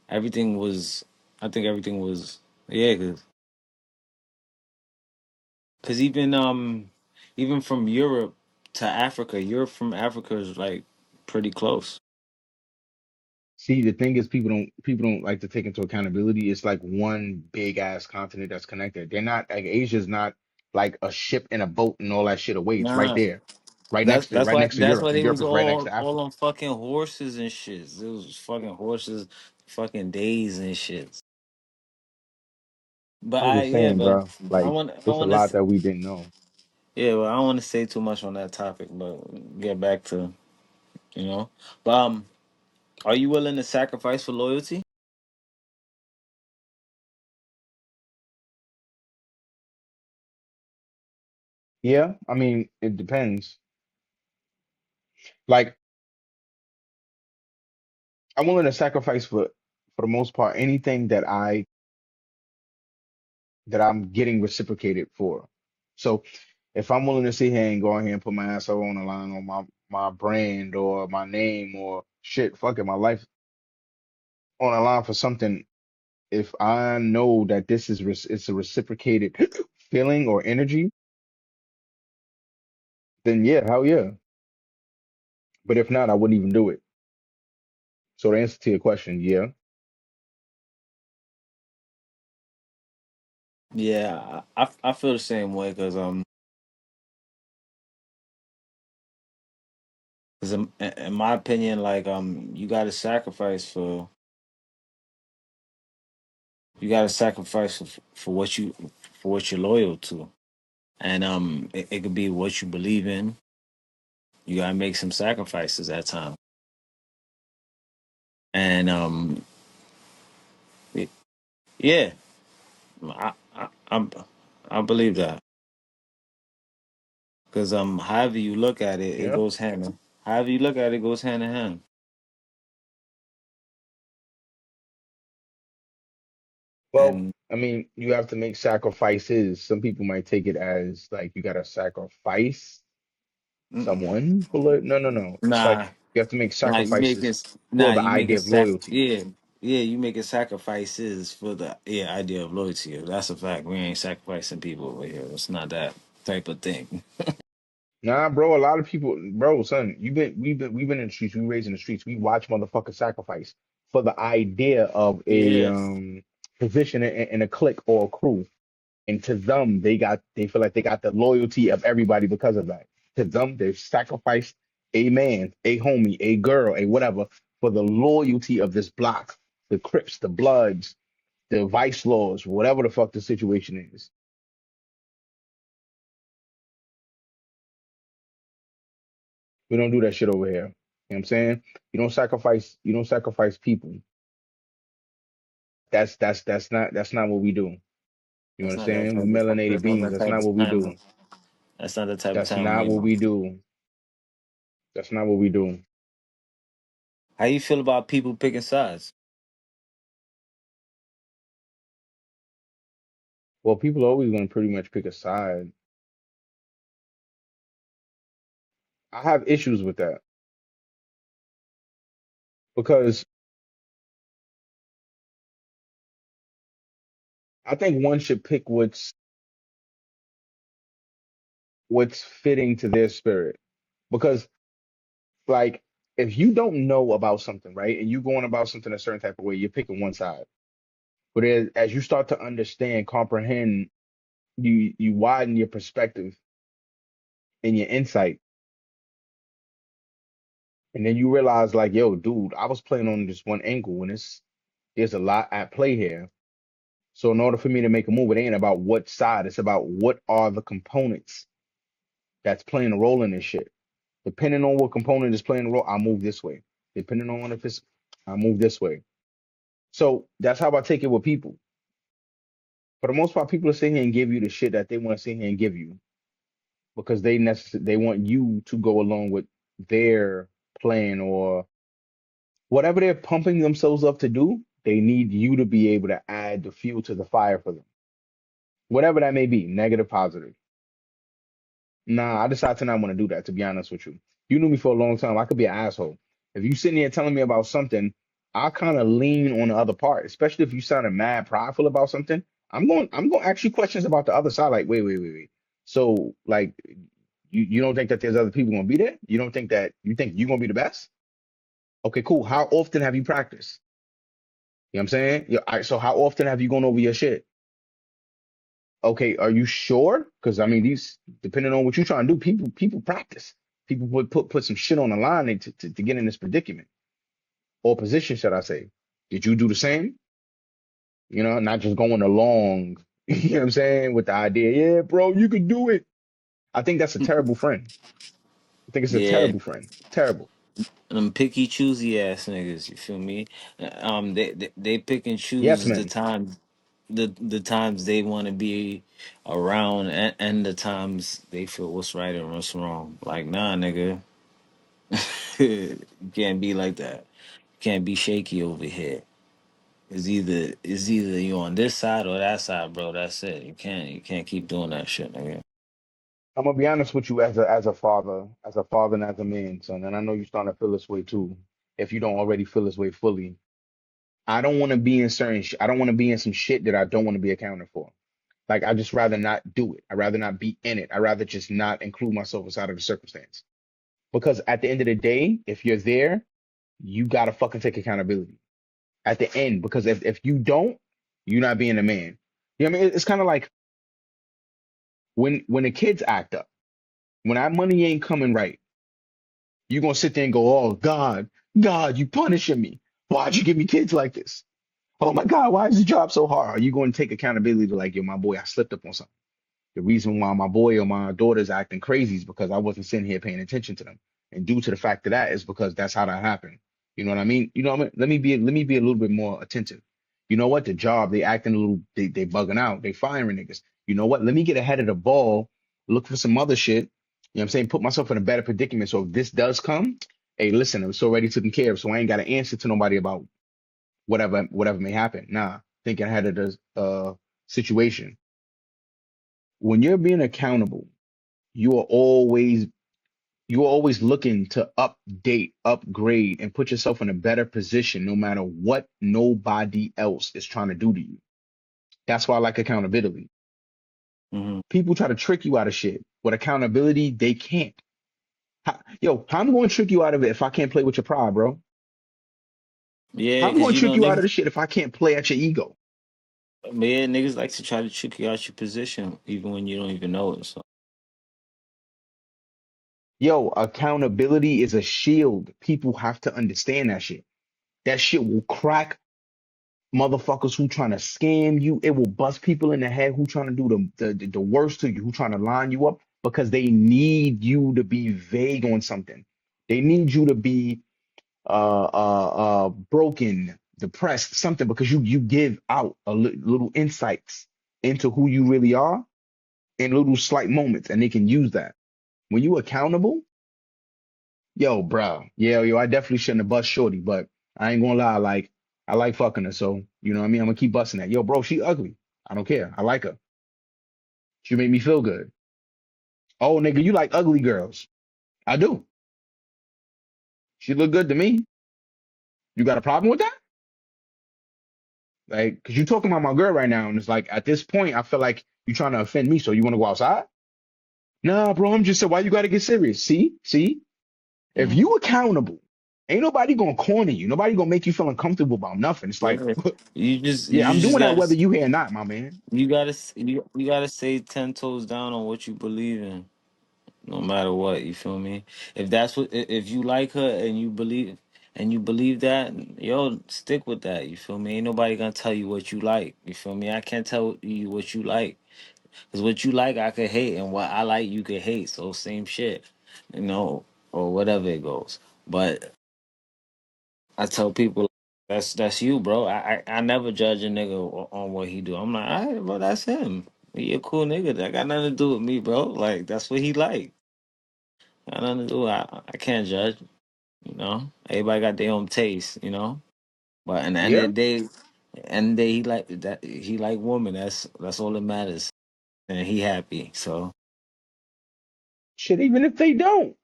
Everything was. I think everything was. Yeah, because even from Europe to Africa, Europe from Africa is like pretty close. See, the thing is, people don't like to take into accountability. It's like one big ass continent that's connected. They're not like Asia's not like a ship and a boat and all that shit away. It's right Nah, there, right next to that's Europe, why and they Europe was is right next to all Africa. on fucking horses and shit. It was fucking horses, fucking days and shit. But I'm just yeah, saying, but bro. Like, I it's a want lot to that we didn't know. yeah, well, I don't want to say too much on that topic, but get back to you know. But are you willing to sacrifice for loyalty? Yeah, I mean, it depends. Like, I'm willing to sacrifice for the most part anything that I'm getting reciprocated for. So if I'm willing to sit here and go out here and put my ass on the line on my brand or my name or shit, fuck it, my life on the line for something, if I know that it's a reciprocated feeling or energy, then yeah, hell yeah. But if not, I wouldn't even do it. So the answer to your question, yeah. Yeah, I feel the same way because in my opinion, like you got to sacrifice for for what you're loyal to, and it could be what you believe in. You gotta make some sacrifices at time, and yeah, I I believe that because however you look at it, it Yeah. goes hand in. However you look at it, it goes hand in hand. Well, And I mean, you have to make sacrifices. Some people might take it as like you gotta sacrifice mm-mm. someone for no, no, no. It's Nah, like you have to make nah, you sacrifices making for nah, the you making idea of loyalty. yeah, yeah, you making sacrifices for the idea of loyalty. That's a fact. We ain't sacrificing people over here. It's not that type of thing. Nah, bro, a lot of people, bro, son, we've been in the streets, we raised in the streets. We watch motherfuckers sacrifice for the idea of a Yeah, position in a clique or a crew. And to them, they feel like they got the loyalty of everybody because of that. To them, they've sacrificed a man, a homie, a girl, a whatever, for the loyalty of this block, the Crips, the Bloods, the Vice Laws, whatever the fuck the situation is. We don't do that shit over here. You know what I'm saying? You don't sacrifice people. That's not what we do. You that's not that understand? We type of melanated that's not beings. that That's type not of what we time. do. That's not the type of That's time we not what in. we do. That's not what we do. How you feel about people picking sides? Well, people are always going to pretty much pick a side. I have issues with that because I think one should pick what's fitting to their spirit. Because Like, if you don't know about something, right, and you going about something a certain type of way, you're picking one side. But as you start to understand, comprehend, you widen your perspective and your insight, and then you realize, like, yo, dude, I was playing on this one angle, and there's a lot at play here. So in order for me to make a move, it ain't about what side, it's about what are the components that's playing a role in this shit. Depending on what component is playing a role, I'll move this way. Depending on if it's, I'll move this way. So that's how I take it with people. For the most part, people will sit here and give you the shit that they want to sit here and give you because they want you to go along with their plan or whatever they're pumping themselves up to do. They need you to be able to add the fuel to the fire for them, whatever that may be, negative, positive. Nah, I decided to not want to do that, to be honest with you. You knew me for a long time. I could be an asshole. If you sitting here telling me about something, I kind of lean on the other part, especially if you sounded mad prideful about something. I'm going to ask you questions about the other side. Like, wait. So, like, you don't think that there's other people going to be there? You don't think that you think you're going to be the best? Okay, cool. How often have you practiced? You know what I'm saying? Yeah, all right, so how often have you gone over your shit? Okay, are you sure? Because I mean, these depending on what you're trying to do, people practice. People put some shit on the line to get in this predicament or position, should I say? Did you do the same? You know, not just going along. You know what I'm saying with the idea, yeah, bro, you could do it. I think that's a terrible friend. I think it's a Yeah, terrible friend. Terrible. them picky choosy ass niggas. You feel me? They pick and Yes, choose the man. time, the times they want to be around, and the times they feel what's right and what's wrong. Like, nah, nigga, you can't be like that. Can't be shaky over here. It's either you on this side or that side, bro. That's it. You can't keep doing that shit, nigga. I'm gonna be honest with you as a father and as a man, son, and I know you're starting to feel this way too. If you don't already feel this way fully, I don't want to be in I don't want to be in some shit that I don't want to be accounted for. Like I just rather not do it. I'd rather not be in it. I'd rather just not include myself inside of the circumstance. Because at the end of the day, if you're there, you gotta fucking take accountability. At the end, because if you don't, you're not being a man. You know what I mean? It's kind of like when the kids act up, when that money ain't coming right, you're gonna sit there and go, oh God, you punishing me. Why'd you give me kids like this? Oh my God, why is the job so hard? Are you going to take accountability to like, yo, my boy, I slipped up on something. The reason why my boy or my daughter's acting crazy is because I wasn't sitting here paying attention to them. And due to the fact of that is because that's how that happened. You know what I mean? You know what I mean? Let me be a little bit more attentive. You know what? The job, they acting a little, they bugging out. They firing niggas. You know what? Let me get ahead of the ball, look for some other shit. You know what I'm saying? Put myself in a better predicament. So if this does come, hey, listen, I'm so already taken care of. So I ain't got to answer to nobody about whatever may happen. Nah, thinking ahead of the situation. When you're being accountable, you are always you're always looking to update, upgrade, and put yourself in a better position no matter what nobody else is trying to do to you. That's why I like accountability. Hmm. People try to trick you out of shit. With accountability, they can't. How I'm going to trick you out of it if I can't play with your pride, bro? How Yeah, I'm cause going to you trick know you out of niggas, the shit if I can't play at your ego? yeah, niggas like to try to trick you out your position even when you don't even know it. So Accountability is a shield. People have to understand that shit. That shit will crack motherfuckers who trying to scam you. It will bust people in the head who trying to do the worst to you, who trying to line you up because they need you to be vague on something. They need you to be broken, depressed, something because you give out little insights into who you really are in little slight moments, and they can use that. When you accountable, bro, I definitely shouldn't have bust shorty, but I ain't gonna lie, like I like fucking her, so you know what I mean. I'm gonna keep busting that. Yo, bro, she ugly. I don't care. I like her. She made me feel good. Oh, nigga, you like ugly girls? I do. She look good to me. You got a problem with that? Like, cause you talking about my girl right now, and it's like at this point, I feel like you trying to offend me. So you want to go outside? Nah, bro. I'm just saying, why you gotta get serious? See, If Mm. you accountable, ain't nobody gonna corner you. Nobody gonna make you feel uncomfortable about nothing. It's like, Yeah. yeah, You I'm just doing that gotta whether you here or not, my man. you gotta stay 10 toes down on what you believe in, no matter what. You feel me? If that's what if you like her and you believe that, yo, stick with that. You feel me? Ain't nobody gonna tell you what you like. You feel me? I can't tell you what you like. Cause what you like, I could hate, and what I like, you could hate. So same shit, you know, or whatever it goes. But I tell people that's you, bro. I never judge a nigga on what he do. I'm like, all right, bro, that's him. He a cool nigga. That got nothing to do with me, bro. Like that's what he like. Got nothing to do. I can't judge. You know, everybody got their own taste. You know, but in the end of Yeah, the day, end of the day, he like that. He like woman. That's all that matters, and he happy. So shit. Even if they don't,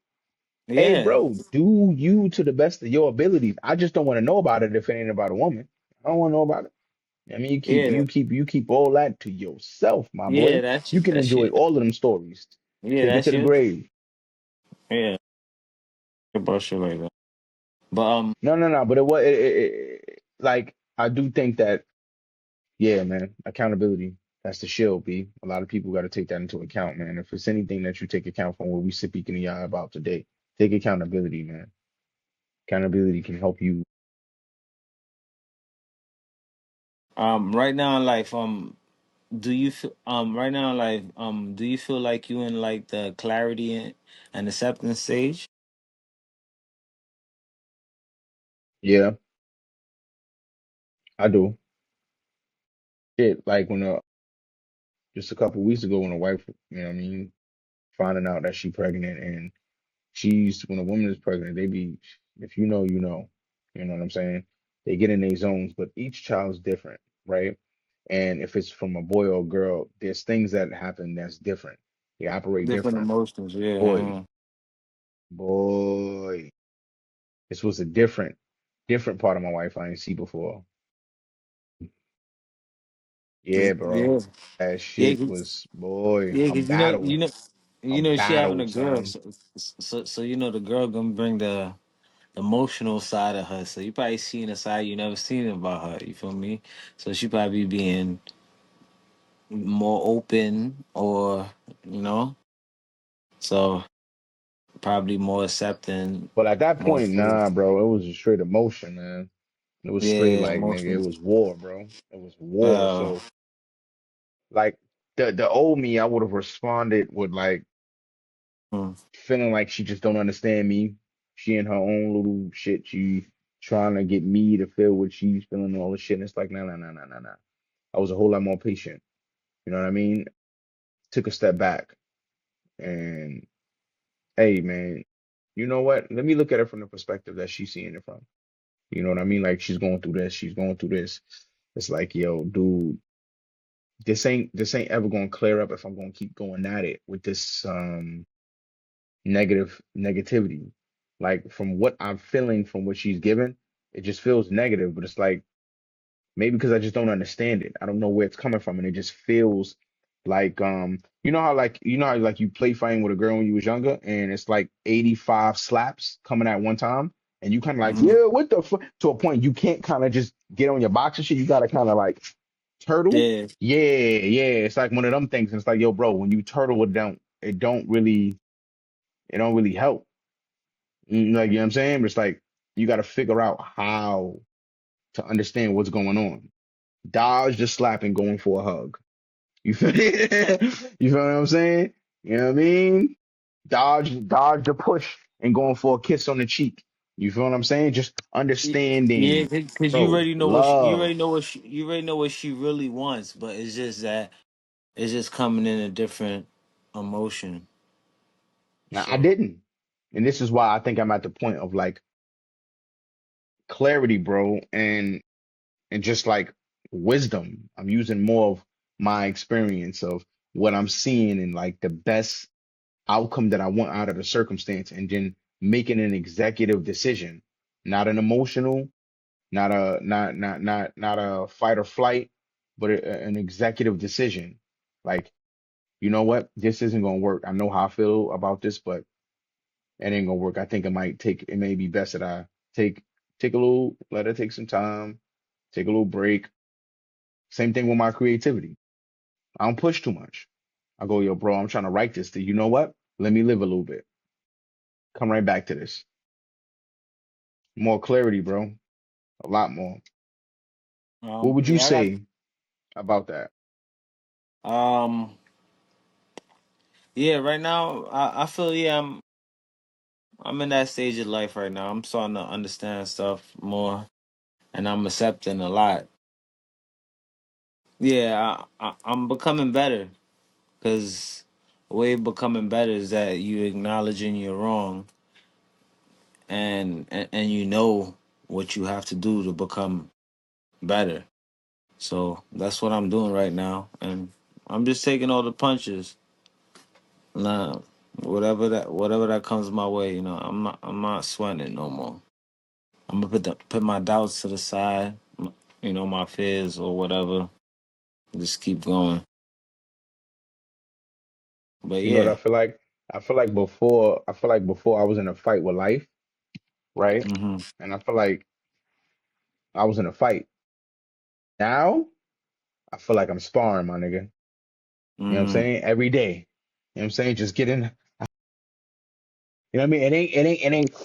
hey, yeah, bro, do you to the best of your abilities. I just don't want to know about it if it ain't about a woman. I don't want to know about it. I mean, yeah, you keep all that to yourself, my yeah. boy. You can That's enjoy you. all of them stories. Yeah, Take it that's to the you. grave. Yeah, about shit like that. But No, no, no. But like I do think that, yeah, man, accountability. That's the shield, B. A lot of people got to take that into account, man. If it's anything that you take account from what we speaking to y'all about today, take accountability, man. Accountability can help you. right now in life, do you feel right now in life, do you feel like you in like the clarity and acceptance stage? Yeah, I do. Shit, like when just a couple weeks ago when a wife, you know what I mean, finding out that she pregnant and she's when a woman is pregnant, they be if you know, you know. You know what I'm saying? They get in their zones, but each child's different, right? And if it's from a boy or a girl, there's things that happen that's different. They operate Different different. emotions, Boy, yeah. boy, this was a different part of my wife I ain't see before. Yeah, bro. Yeah, That yeah, shit was, boy, yeah. a Cause battle, a she having battle, a girl, son. so you know the girl gonna bring the emotional side of her. So you probably seen a side you never seen about her. You feel me? So she probably being more open, or you know, so probably more accepting, But at that more point, free. nah, bro, it was a straight emotion, man. It was straight Yeah, like nigga, it emotional. was war, bro. It was war. Uh, So like the old me, I would have responded with like mm, feeling like she just don't understand me. She in her own little shit. She trying to get me to feel what she's feeling and all this shit. And it's like, nah, nah, nah, nah, nah, nah. I was a whole lot more patient. You know what I mean? Took a step back and hey, man, you know what? Let me look at it from the perspective that she's seeing it from. You know what I mean? Like she's going through this, she's going through this. It's like, yo, dude, this ain't ever gonna clear up if I'm gonna keep going at it with this negativity. Like from what I'm feeling from what she's given, it just feels negative, but it's like maybe because I just don't understand it. I don't know where it's coming from, and it just feels like you know how like you play fighting with a girl when you was younger, and it's like 85 slaps coming at one time, and you kind of like, hmm yeah, what the fuck? To a point you can't kind of just get on your box and shit. You gotta kind of like turtle. yeah, Yeah, yeah. It's like one of them things. And it's like, yo, bro, when you turtle it don't really help. Like, you know what I'm saying? But it's like you got to figure out how to understand what's going on. Dodge the slap and going for a hug. You feel you feel what I'm saying? You know what I mean? Dodge the push and going for a kiss on the cheek. You feel what I'm saying? Just yeah. understanding, Because bro, love. you already know what she really wants, but it's just that it's just coming in a different emotion. Now I So didn't. And this is why I think I'm at the point of like clarity, bro, and just like wisdom. I'm using more of my experience of what I'm seeing and like the best outcome that I want out of the circumstance and then making an executive decision, not an emotional, not a fight or flight, but an executive decision. Like, you know what? This isn't going to work. I know how I feel about this, but it ain't gonna work. I think it may be best that I take let her take some time, take a little break. Same thing with my creativity. I don't push too much. I go, yo, bro, I'm trying to write this. You know what? Let me live a little bit. Come right back to this. More clarity, bro. A lot more. What would you Yeah, I got. say about that? Um, yeah, right now, I feel yeah, I'm in that stage of life right now. I'm starting to understand stuff more, and I'm accepting a lot. Yeah, I'm becoming better because the way of becoming better is that you acknowledging you're wrong, and you know what you have to do to become better. So that's what I'm doing right now, and I'm just taking all the punches. Nah, whatever that comes my way, I'm not sweating it no more. I'm gonna put my doubts to the side, my fears or whatever. Just keep going. But You know what yeah. I feel like? I feel like before I was in a fight with life, right? Mhm. And I feel like I was in a fight. Now I feel like I'm sparring, my nigga. You know what I'm Mhm. saying? Every day. You know what I'm saying? Just get in. You know what I mean? It ain't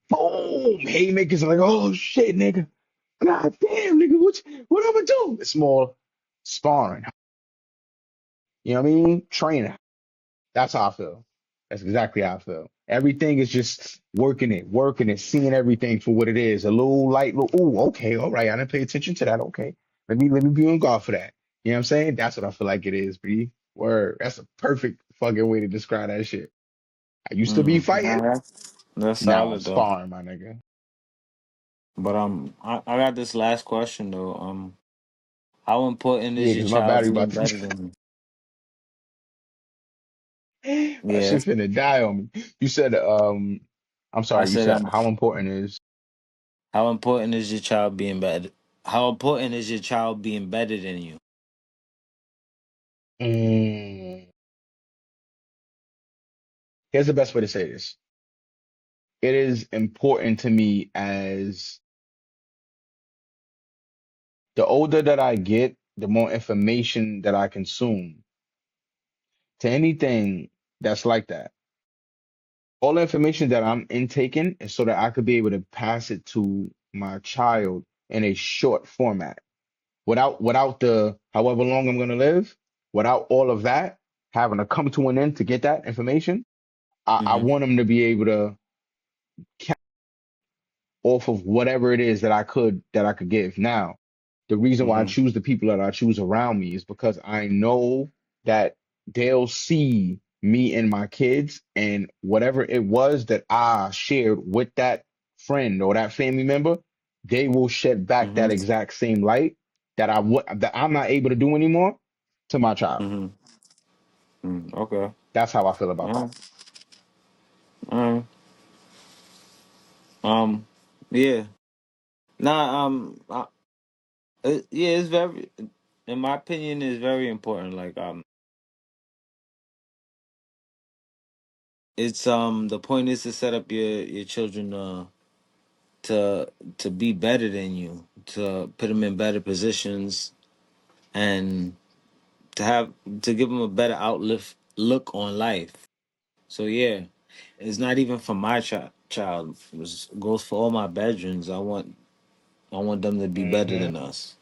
boom. Haymakers are like, oh shit, nigga. God damn, nigga, what I'm gonna do? It's more sparring. You know what I mean? Training. That's how I feel. That's exactly how I feel. Everything is just working it, seeing everything for what it is. A little light, little, ooh, okay, all right. I didn't pay attention to that. Okay. Let me be on guard for that. You know what I'm saying? That's what I feel like it is, B. Word. That's a perfect fucking way to describe that shit. I used to be Mhm. fighting. Nah, that's Now I'm solid though. sparring, my nigga. But I got this last question though. How important Yeah, is your because my child battery being about better to than my you? Yeah, shit finna die on me. You said I'm I sorry, you said said how important is how important is your child being better? How important is your child being better than you? mm, here's the best way to say this. It is important to me as the older that I get, the more information that I consume to anything that's like that. All the information that I'm intaking is so that I could be able to pass it to my child in a short format without the however long I'm gonna live, without all of that having to come to an end to get that information. I Mhm. want them to be able to off of whatever it is that I could give. Now, the reason why I Mhm. choose the people that I choose around me is because I know that they'll see me and my kids and whatever it was that I shared with that friend or that family member, they will shed back that Mhm. exact same light that I'm not able to do anymore to my child. Mhm. Mm, okay. That's how I feel about that. Alright. Alright. Um. Yeah. Nah. Yeah. It's very, in my opinion, it's very important. Like it's the point is to set up your children to be better than you, to put them in better positions, and to have to give them a better outlook look on life. So yeah, it's not even for my child. It goes for all my bedrooms. I want them to be better Hmm. than us.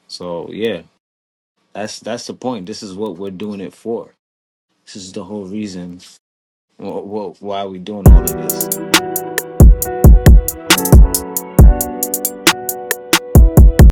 So yeah, that's the point. This is what we're doing it for. This is the whole reason why we doing all of this.